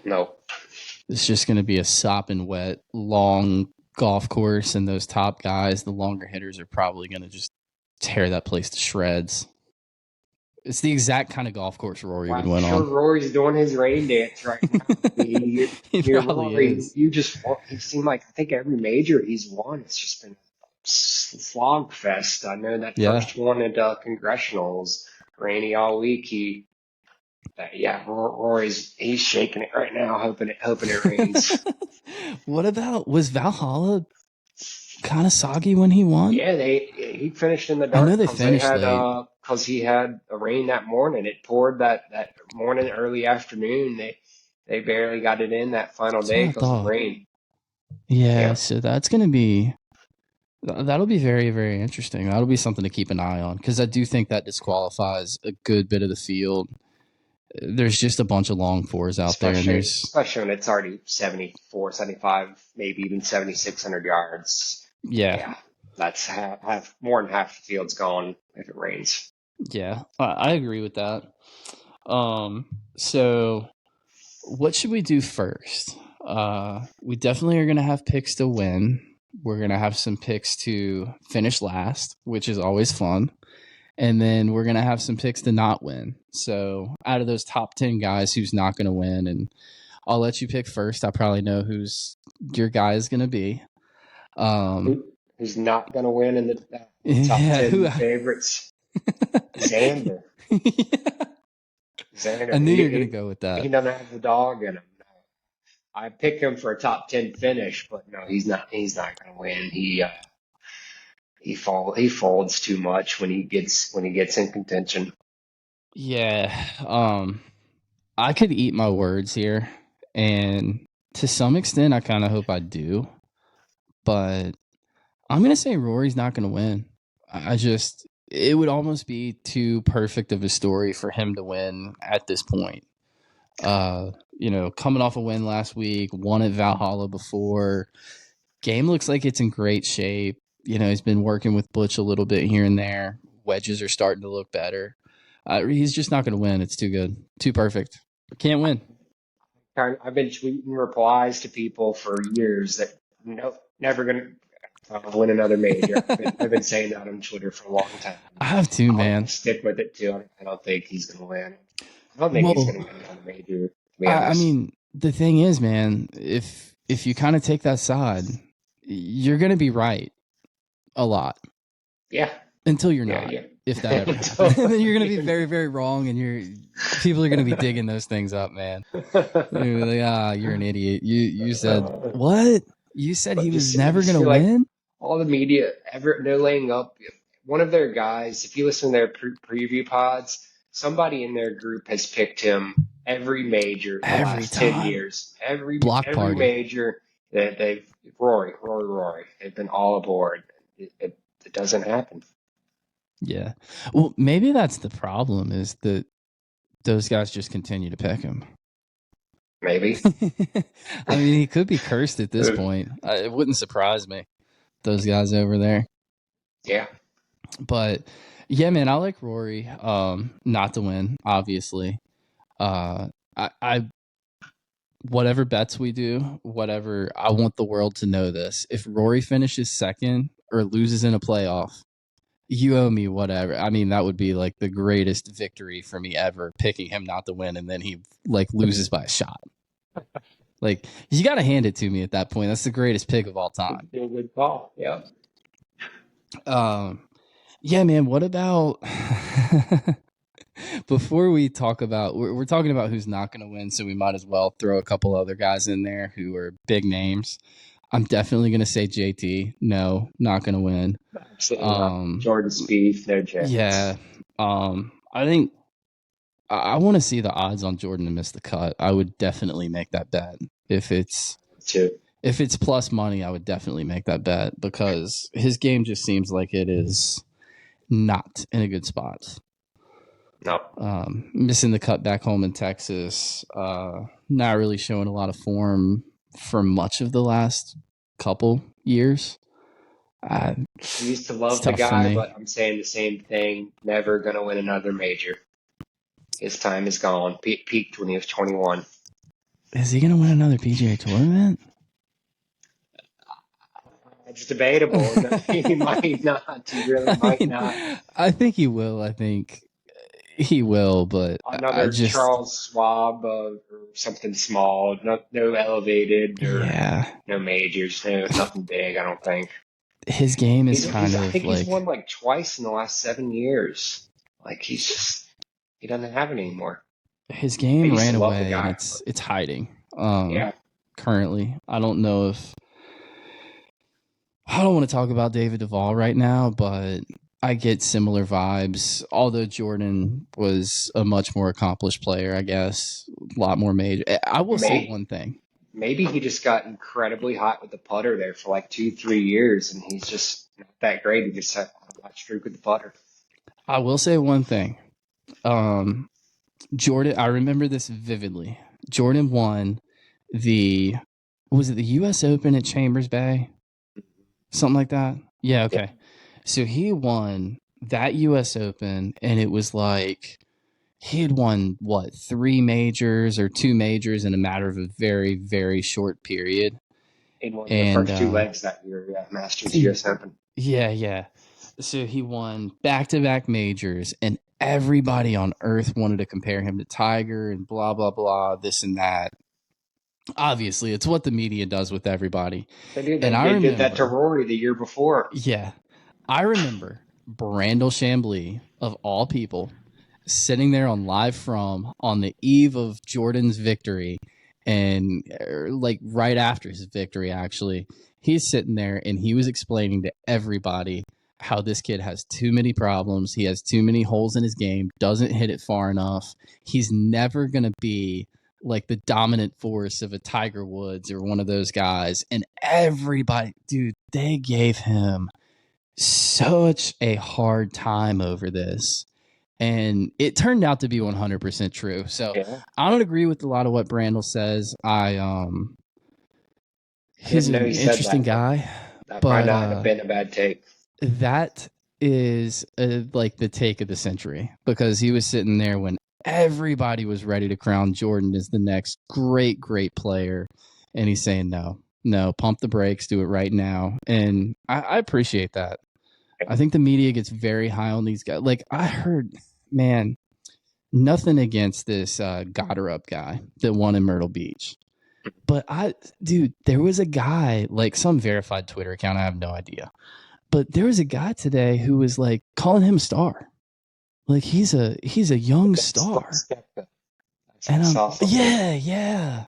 No.
It's just going to be a sopping wet, long golf course, and those top guys, the longer hitters, are probably going to just tear that place to shreds. It's the exact kind of golf course Rory
Well,
would
I'm
win
sure
on.
Rory's doing his rain dance right now. I mean,
He
you're
probably
Rory.
is.
You just want. He seemed like I think every major he's won, it's just been slog fest. I know that
Yeah.
first one at Congressional was rainy all week. Yeah, he's shaking it right now, hoping it rains.
What about, was Valhalla kind of soggy when he won?
Yeah, he finished in the
I know
dark
they
because they
finished
had
late.
because he had a rain that morning. It poured that morning, early afternoon. They barely got it in that final
That's what
day
I
because of the
thought.
rain.
Yeah,
Yeah,
so that'll be very, very interesting. That'll be something to keep an eye on because I do think that disqualifies a good bit of the field. There's just a bunch of long fours out there, and there's,
especially when it's already 74, 75, maybe even 7,600 yards.
yeah,
Yeah, that's half more than half the field's gone if it rains.
yeah, I agree with that. So what should we do first? We definitely are going to have picks to win. We're going to have some picks to finish last, which is always fun. And then we're going to have some picks to not win. So out of those top 10 guys, who's not going to win? And I'll let you pick first. I probably know who's your guy is going to be.
Who's not going to win in the top
Yeah,
10 favorites? Xander.
yeah. I
Xander.
knew you were going to go with
He
that.
doesn't have the dog in him. No. I picked him for a top 10 finish, but no, he's not. He's not going to win. He folds too much when he gets in contention.
Yeah. I could eat my words here. And to some extent, I kind of hope I do. But I'm going to say Rory's not going to win. It would almost be too perfect of a story for him to win at this point. Coming off a win last week, won at Valhalla before. Game looks like it's in great shape. He's been working with Butch a little bit here and there. Wedges are starting to look better. He's just not going to win. It's too good. Too perfect. Can't win.
I've been tweeting replies to people for years that no, never gonna win another major. I've been saying that on Twitter for a long time.
I have to,
I'll
man.
stick with it too. I don't think he's gonna win. I don't think he's
Well,
gonna win another major, to be
I
honest.
mean, the thing is, man, if you kind of take that side, you're gonna be right a lot
Yeah,
until you're
yeah,
not.
yeah.
If that ever happens,
Until
then you're gonna be very, very wrong, and people are gonna be digging those things up, man. They're like, you're an idiot. You said what? You said
but
he was
I
never
just
gonna
feel like
win.
all the media they're laying up one of their guys. If you listen to their preview pods, somebody in their group has picked him every major the
Every
last 10
time.
years. Every
Block
every
party.
major that they've Rory. They've been all aboard. It doesn't happen.
Yeah. Well, maybe that's the problem is that those guys just continue to pick him.
Maybe.
I mean, he could be cursed at this point. It wouldn't surprise me. Those guys over there.
Yeah.
But yeah, man, I like Rory. Not to win, obviously. I whatever bets we do, whatever, I want the world to know this. If Rory finishes second or loses in a playoff, you owe me whatever. I mean, that would be like the greatest victory for me ever, picking him not to win, and then he like loses by a shot. Like, you got to hand it to me at that point. That's the greatest pick of all time.
A good call. Yeah.
Yeah, man. What about before we talk about we're talking about who's not going to win, so we might as well throw a couple other guys in there who are big names. I'm definitely going to say JT. No, not going to win.
Absolutely not. Jordan Spieth, no chance.
Yeah. I think I want to see the odds on Jordan to miss the cut. I would definitely make that bet. If it's plus money, I would definitely make that bet because his game just seems like it is not in a good spot.
No.
Missing the cut back home in Texas. Not really showing a lot of form for much of the last couple years.
I used to love the guy, but I'm saying the same thing. Never going to win another major. His time is gone. Peaked when he was 21.
Is he going to win another PGA tournament?
It's debatable. He might not. He really might not.
I think he will. I think he will, but
another Charles Schwab or something small. No elevated or no majors. Nothing big. I don't think.
His game is
I think he's won like twice in the last 7 years. Like he doesn't have it anymore.
His game ran away, and it's hiding. Currently, I don't know if I don't want to talk about David Duval right now, but I get similar vibes. Although Jordan was a much more accomplished player, I guess, a lot more major. I will say one thing.
Maybe he just got incredibly hot with the putter there for like 2-3 years, and he's just not that great. He just had a hot streak with the putter.
I will say one thing. Jordan, I remember this vividly. Jordan won was it the U.S. Open at Chambers Bay? Something like that? Yeah, okay. Yeah. So he won that U.S. Open, and it was like he had won, 3 majors or 2 majors in a matter of a very, very short period.
In one of the first 2 legs that year, Masters U.S. Open.
Yeah. So he won back-to-back majors, and everybody on earth wanted to compare him to Tiger and blah, blah, blah, this and that. Obviously, it's what the media does with everybody.
They did that to Rory the year before.
Yeah. I remember Brandel Chambly, of all people, sitting there on Live From on the eve of Jordan's victory, and like right after his victory, actually, he's sitting there and he was explaining to everybody how this kid has too many problems. He has too many holes in his game, doesn't hit it far enough. He's never going to be like the dominant force of a Tiger Woods or one of those guys. And everybody, dude, they gave him such a hard time over this. And it turned out to be 100% true. So I don't agree with a lot of what Brandel says. He's an interesting guy.
That might not have been a bad take.
That is like the take of the century, because he was sitting there when everybody was ready to crown Jordan as the next great, great player. And he's saying, no, pump the brakes, do it right now. And I appreciate that. I think the media gets very high on these guys. Like, I heard, man, nothing against this Goddard guy that won in Myrtle Beach. But dude, there was a guy, like some verified Twitter account, I have no idea. But there was a guy today who was like calling him a star. Like he's a young star. And yeah.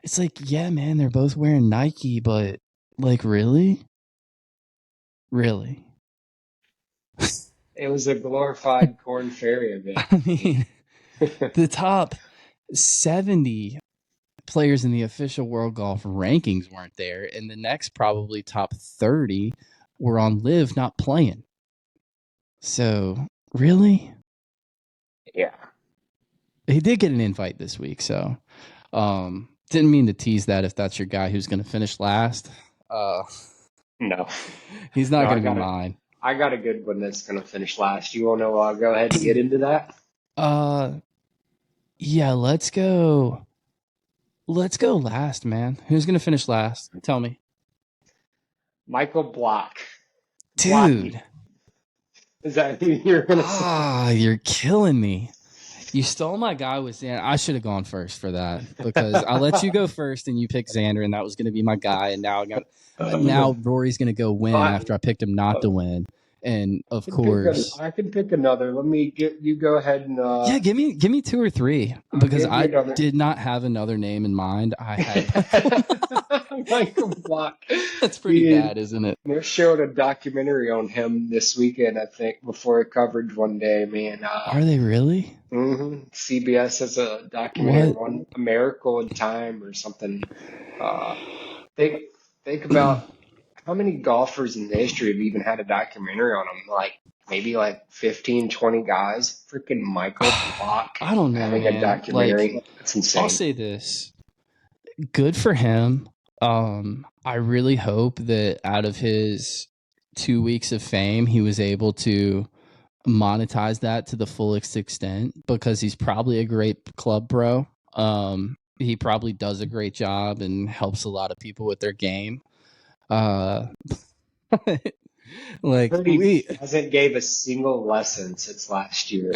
It's like, yeah, man, they're both wearing Nike, but like really? Really?
It was a glorified Corn Ferry event.
I mean, the top 70 players in the official World Golf rankings weren't there, and the next probably top 30 were on live not playing. So, really?
Yeah.
He did get an invite this week, so didn't mean to tease that if that's your guy who's going to finish last.
No.
He's not going to be mine.
I got a good one that's going to finish last. You want to go ahead and get into that?
Yeah, let's go. Let's go last, man. Who's going to finish last? Tell me.
Michael Block.
Dude.
Blocky. Is that who you're going to say?
You're killing me. You stole my guy with Xander. I should have gone first for that because I let you go first and you picked Xander, and that was going to be my guy. And now Rory's going to go win after I picked him not to win. And of course,
I can pick another. Let me get you. Go ahead and
yeah, give me 2 or 3 because I did not have another name in mind. I had
Michael Block.
That's pretty bad, isn't it?
They showed a documentary on him this weekend, I think, before coverage one day. Man,
are they really?
Mm-hmm. CBS has a documentary on A Miracle in Time or something. Think about how many golfers in the history have even had a documentary on them? Like maybe like 15, 20 guys. Freaking Michael Block.
I don't know,
having a documentary. That's insane.
I'll say this. Good for him. I really hope that out of his 2 weeks of fame, he was able to monetize that to the fullest extent because he's probably a great club pro. He probably does a great job and helps a lot of people with their game.
He hasn't gave a single lesson since last year.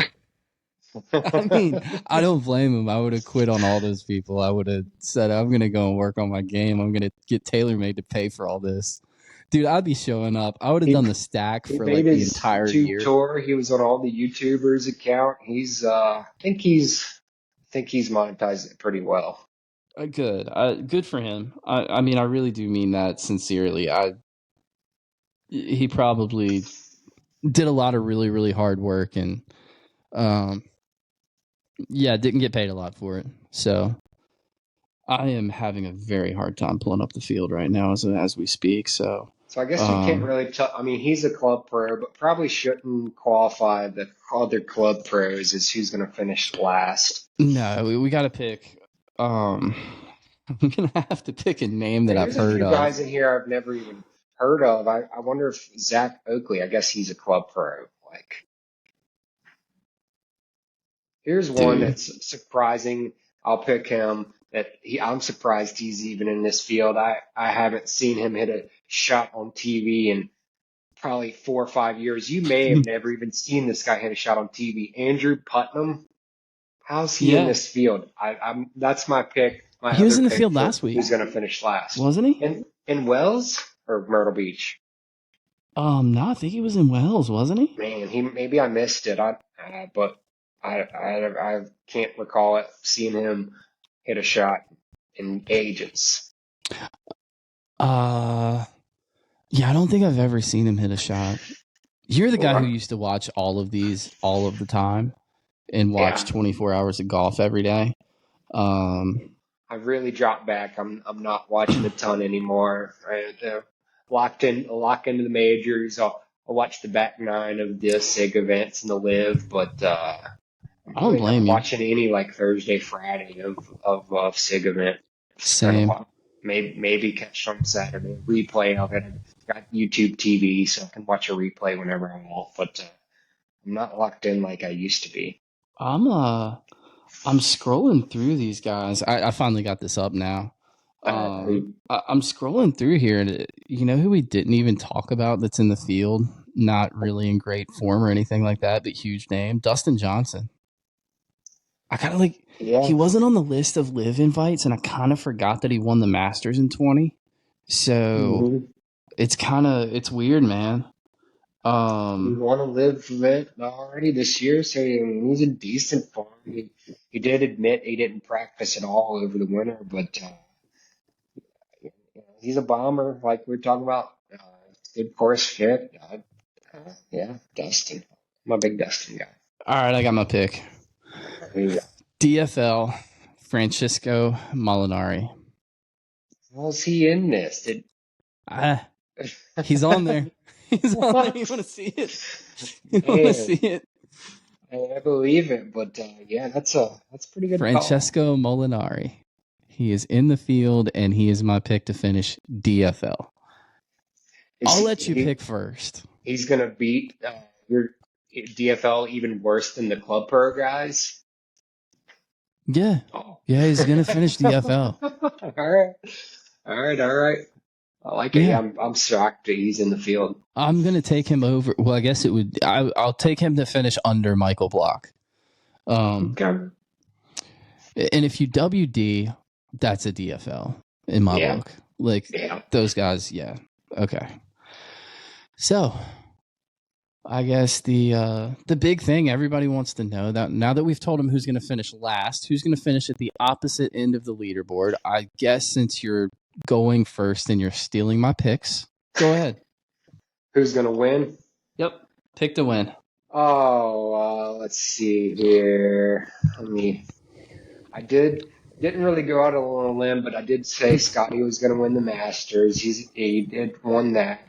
I mean, I don't blame him. I would have quit on all those people. I would have said, I'm going to go and work on my game. I'm going to get TaylorMade to pay for all this. Dude, I'd be showing up. I would have done the stack for like the entire year.
Tour. He was on all the YouTubers' account. He's I think he's monetized it pretty well.
Good. Good for him. I mean, I really do mean that sincerely. He probably did a lot of really, really hard work and didn't get paid a lot for it. So I am having a very hard time pulling up the field right now as we speak. So
I guess you can't really tell. I mean, he's a club pro, but probably shouldn't qualify the other club pros as who's going to finish last.
No, we got to pick. I'm going to have to pick a name that I've heard of.
There's a few guys in here I've never even heard of. I wonder if Zach Oakley, I guess he's a club pro. Like, here's one that's surprising. I'll pick him. I'm surprised he's even in this field. I haven't seen him hit a shot on TV in probably 4 or 5 years. You may have never even seen this guy hit a shot on TV. Andrew Putnam. How's he in this field? That's my pick.
He was in the field last week.
Who's going to finish last?
Wasn't he?
In Wells or Myrtle Beach?
No, I think he was in Wells, wasn't he?
Man, maybe I missed it. But I can't recall seeing him hit a shot in ages.
Yeah, I don't think I've ever seen him hit a shot. You're the guy who used to watch all of these all of the time and watch 24 hours of golf every day.
I really dropped back. I'm not watching a ton anymore. Lock into the majors. I'll watch the back 9 of the SIG events and the live, but
I don't blame you.
Watching any like Thursday, Friday of SIG event.
Same.
Maybe catch on Saturday. Replay. I've got YouTube TV, so I can watch a replay whenever I want. But I'm not locked in like I used to be.
I'm I'm scrolling through these guys. I finally got this up now.
Who,
I'm scrolling through here, and you know who we didn't even talk about that's in the field, not really in great form or anything like that, but huge name, Dustin Johnson. I kind of like he
yeah.
wasn't on the list of live invites, and I kind of forgot that he won the Masters in 20. So
Hmm.
it's weird, man.
He
Um,
won a live event already this year, so I mean, he's in decent form. He did admit he didn't practice at all over the winter, but you he's a bomber, like we are talking about. Good course fit. Yeah, Dustin. I'm a big Dustin guy.
all right, I got my pick.
Who you got?
DFL Francisco Molinari.
How's he in this? Did
Ah, he's on there. He's on there. You
what?
want to see it? You want to see
Man,
it?
I believe it, but yeah, that's a pretty good call.
Francesco Molinari. He is in the field, and he is my pick to finish DFL.
Is
I'll
he,
let you pick first.
he's gonna beat your DFL even worse than the Club Pro guys?
Yeah.
Oh.
Yeah, he's going to finish DFL.
All right, all right, all right. I like it. Yeah,
Yeah.
I'm shocked that he's in the field.
I'm going to take him over. Well, I guess I'll take him to finish under Michael Block. And
Okay.
if you WD, that's a DFL in my
Yeah,
book. Like
yeah.
those guys, yeah. Okay. So I guess the big thing everybody wants to know, that now that we've told them who's going to finish last, who's going to finish at the opposite end of the leaderboard. I guess since you're going first and you're stealing my picks, go ahead.
Who's gonna win?
Yep. Pick to win.
Oh, let's see here. I didn't really go out on a limb, but I did say Scotty was going to win the Masters. He did won that.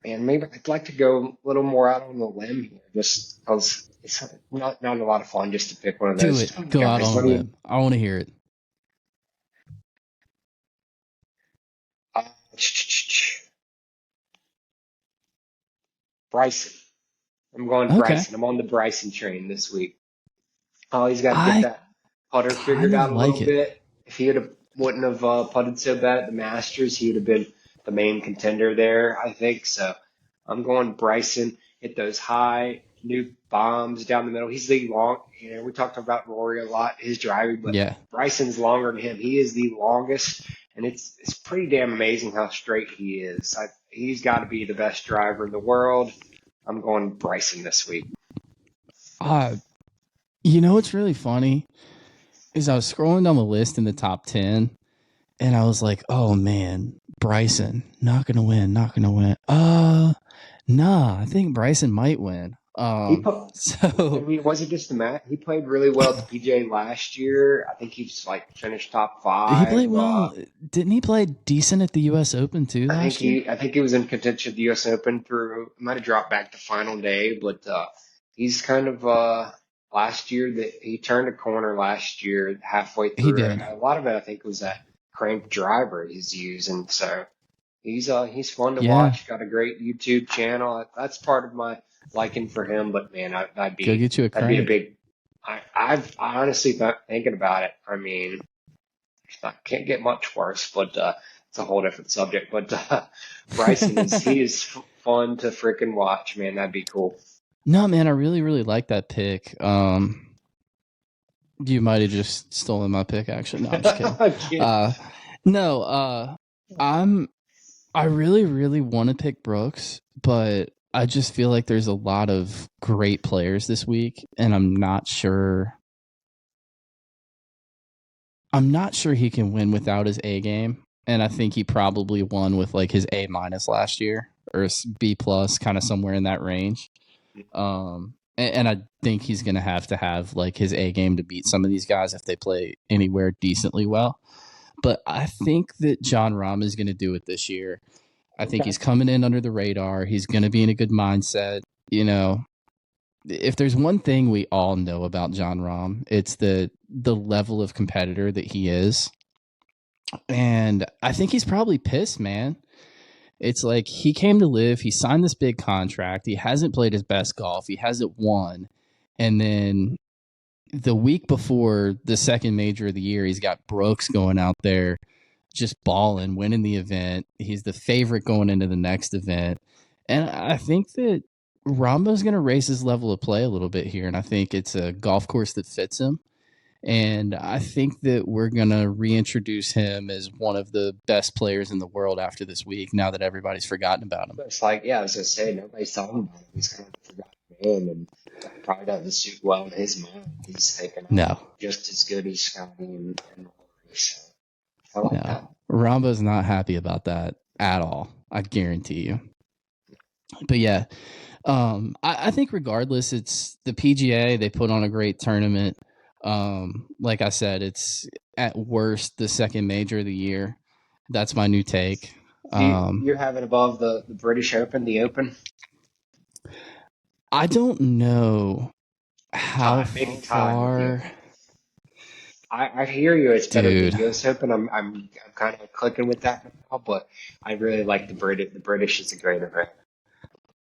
Man, maybe I'd like to go a little more out on the limb here, just because it's not a lot of fun just to pick one of
Do
those
it. Go out
guys.
on a
Let me.
limb. I want to hear it.
Uh, Bryson. I'm going
Okay.
Bryson. I'm on the Bryson train this week. Oh, he's got to get
I
that putter figured
kind
out
of
a
like
little
it.
bit. If he wouldn't have putted so bad at the Masters, he would have been the main contender there, I think. So I'm going Bryson. Hit those high nuke bombs down the middle. He's the long. We talked about Rory a lot, his driving, but
Yeah.
Bryson's longer than him. He is the longest, and it's pretty damn amazing how straight he is. He's got to be the best driver in the world. I'm going Bryson this week.
You know what's really funny is I was scrolling down the list in the top 10, and I was like, oh man, Bryson, not going to win, not going to win. Nah, I think Bryson might win.
He put, I
So
mean, was it just the match? He played really well at the PGA last year. I think he's like finished top
he played
five.
well. Didn't he play decent at the U.S. Open too last year?
I think he was in contention at the U.S. Open through. Might have dropped back to final day, but he's kind of last year that he turned a corner last year halfway
He
through.
did.
A lot of it, I think, was that cranked driver he's using. So he's fun to
Yeah.
watch. Got a great YouTube channel. That's part of my liking for him. But man,
Go get you a
that'd be a
crank.
big. I honestly thinking about it. I mean, can't get much worse, but it's a whole different subject. But Bryson he is fun to freaking watch, man. That'd be cool.
No, man, I really, really like that pick. You might have just stolen my pick, actually. No, I'm just kidding.
I'm kidding.
No, I really, really want to pick Brooks, but I just feel like there's a lot of great players this week, and I'm not sure. I'm not sure he can win without his A game, and I think he probably won with like his A minus last year or B plus, kind of somewhere in that range. And I think he's going to have like his A game to beat some of these guys if they play anywhere decently well. But I think that John Rahm is going to do it this year. I think he's coming in under the radar. He's going to be in a good mindset. You know, if there's one thing we all know about John Rahm, it's the level of competitor that he is. And I think he's probably pissed, man. It's like he came to live, he signed this big contract, he hasn't played his best golf, he hasn't won. And then the week before the second major of the year, he's got Brooks going out there just balling, winning the event. He's the favorite going into the next event. And I think that Rambo's going to raise his level of play a little bit here. And I think it's a golf course that fits him. And I think that we're going to reintroduce him as one of the best players in the world after this week, now that everybody's forgotten about him.
It's like, yeah, I was going to say, nobody's talking about him. He's kind of a forgotten man, and that probably doesn't suit well in his mind. He's thinking,
No.
just as good as Scotty and Rory. So I like that.
Rambo's not happy about that at all. I guarantee you. But yeah, I think regardless, it's the PGA. They put on a great tournament. Like I said, it's at worst the second major of the year. That's my new take.
You have it above the British Open, the Open?
I don't know how far.
I hear you. It's better than the US Open. I'm kind of clicking with that now, but I really like the British. The British is a great event.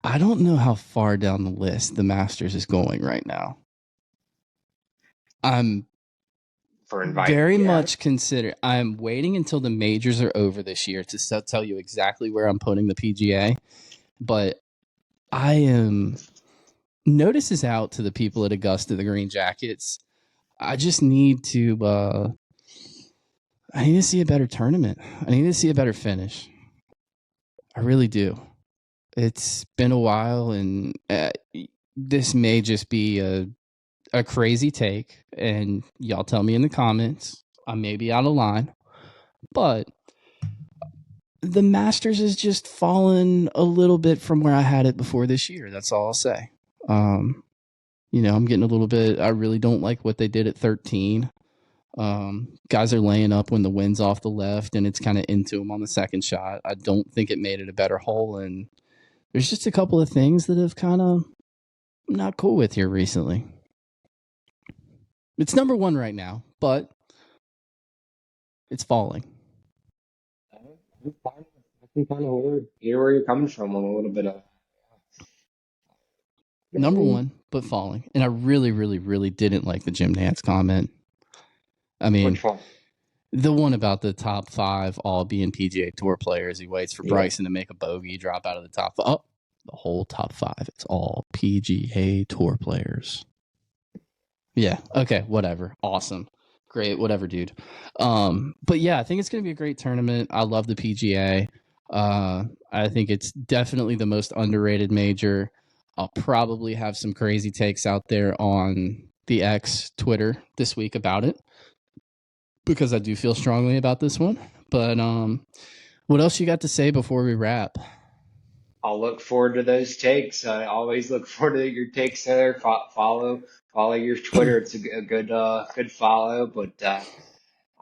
I don't know how far down the list the Masters is going right now. I'm very much consider. I'm waiting until the majors are over this year to tell you exactly where I'm putting the PGA. But I am. Notice is out to the people at Augusta, the Green Jackets. I just need to. I need to see a better tournament. I need to see a better finish. I really do. It's been a while, and this may just be a crazy take, and y'all tell me in the comments. I may be out of line, but the Masters has just fallen a little bit from where I had it before this year. That's all I'll say. I'm getting a little bit. I really don't like what they did at 13. Guys are laying up when the wind's off the left, and it's kind of into them on the second shot. I don't think it made it a better hole, and there's just a couple of things that have kind of not cool with here recently. It's number one right now, but it's falling.
I can kind of hear where you're coming from on a little bit of.
Number one, but falling. And I really, really, really didn't like the Jim Nantz comment. I mean,
which one?
The one about the top 5 all being PGA Tour players. He waits for Bryson to make a bogey, drop out of the top 5. Oh, the whole top 5. It's all PGA Tour players. Yeah. Okay. Whatever. Awesome. Great. Whatever, dude. But yeah, I think it's going to be a great tournament. I love the PGA. I think it's definitely the most underrated major. I'll probably have some crazy takes out there on the X Twitter this week about it, because I do feel strongly about this one. But what else you got to say before we wrap?
I'll look forward to those takes. I always look forward to your takes there. Follow your Twitter. It's a good follow. But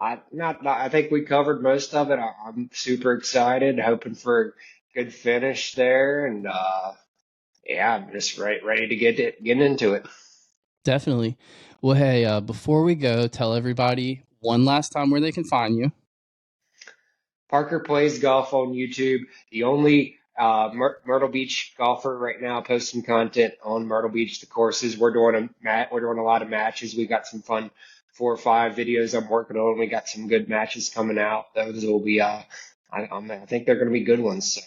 I think we covered most of it. I'm super excited, hoping for a good finish there, and I'm just ready to get into it.
Definitely. Well, hey, before we go, tell everybody one last time where they can find you.
Parker Plays Golf on YouTube. The only Myrtle Beach golfer right now posting content on Myrtle Beach. The courses we're doing a lot of matches. We got some fun 4 or 5 videos I'm working on. We got some good matches coming out. Those will be I think they're going to be good ones. So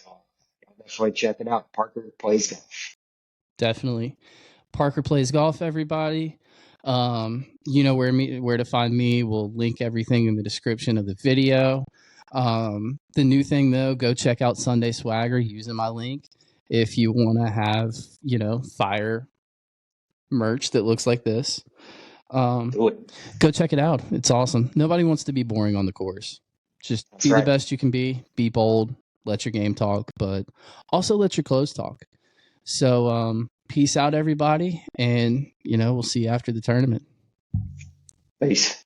definitely check it out. Parker Plays Golf.
Definitely. Parker Plays Golf, everybody. You know where to find me. We'll link everything in the description of the video. The new thing, though, go check out Sunday Swagger using my link if you want to have, fire merch that looks like this. Go check it out. It's awesome. Nobody wants to be boring on the course. Just be the best you can be bold, let your game talk, but also let your clothes talk. So peace out, everybody, and we'll see you after the tournament.
Peace.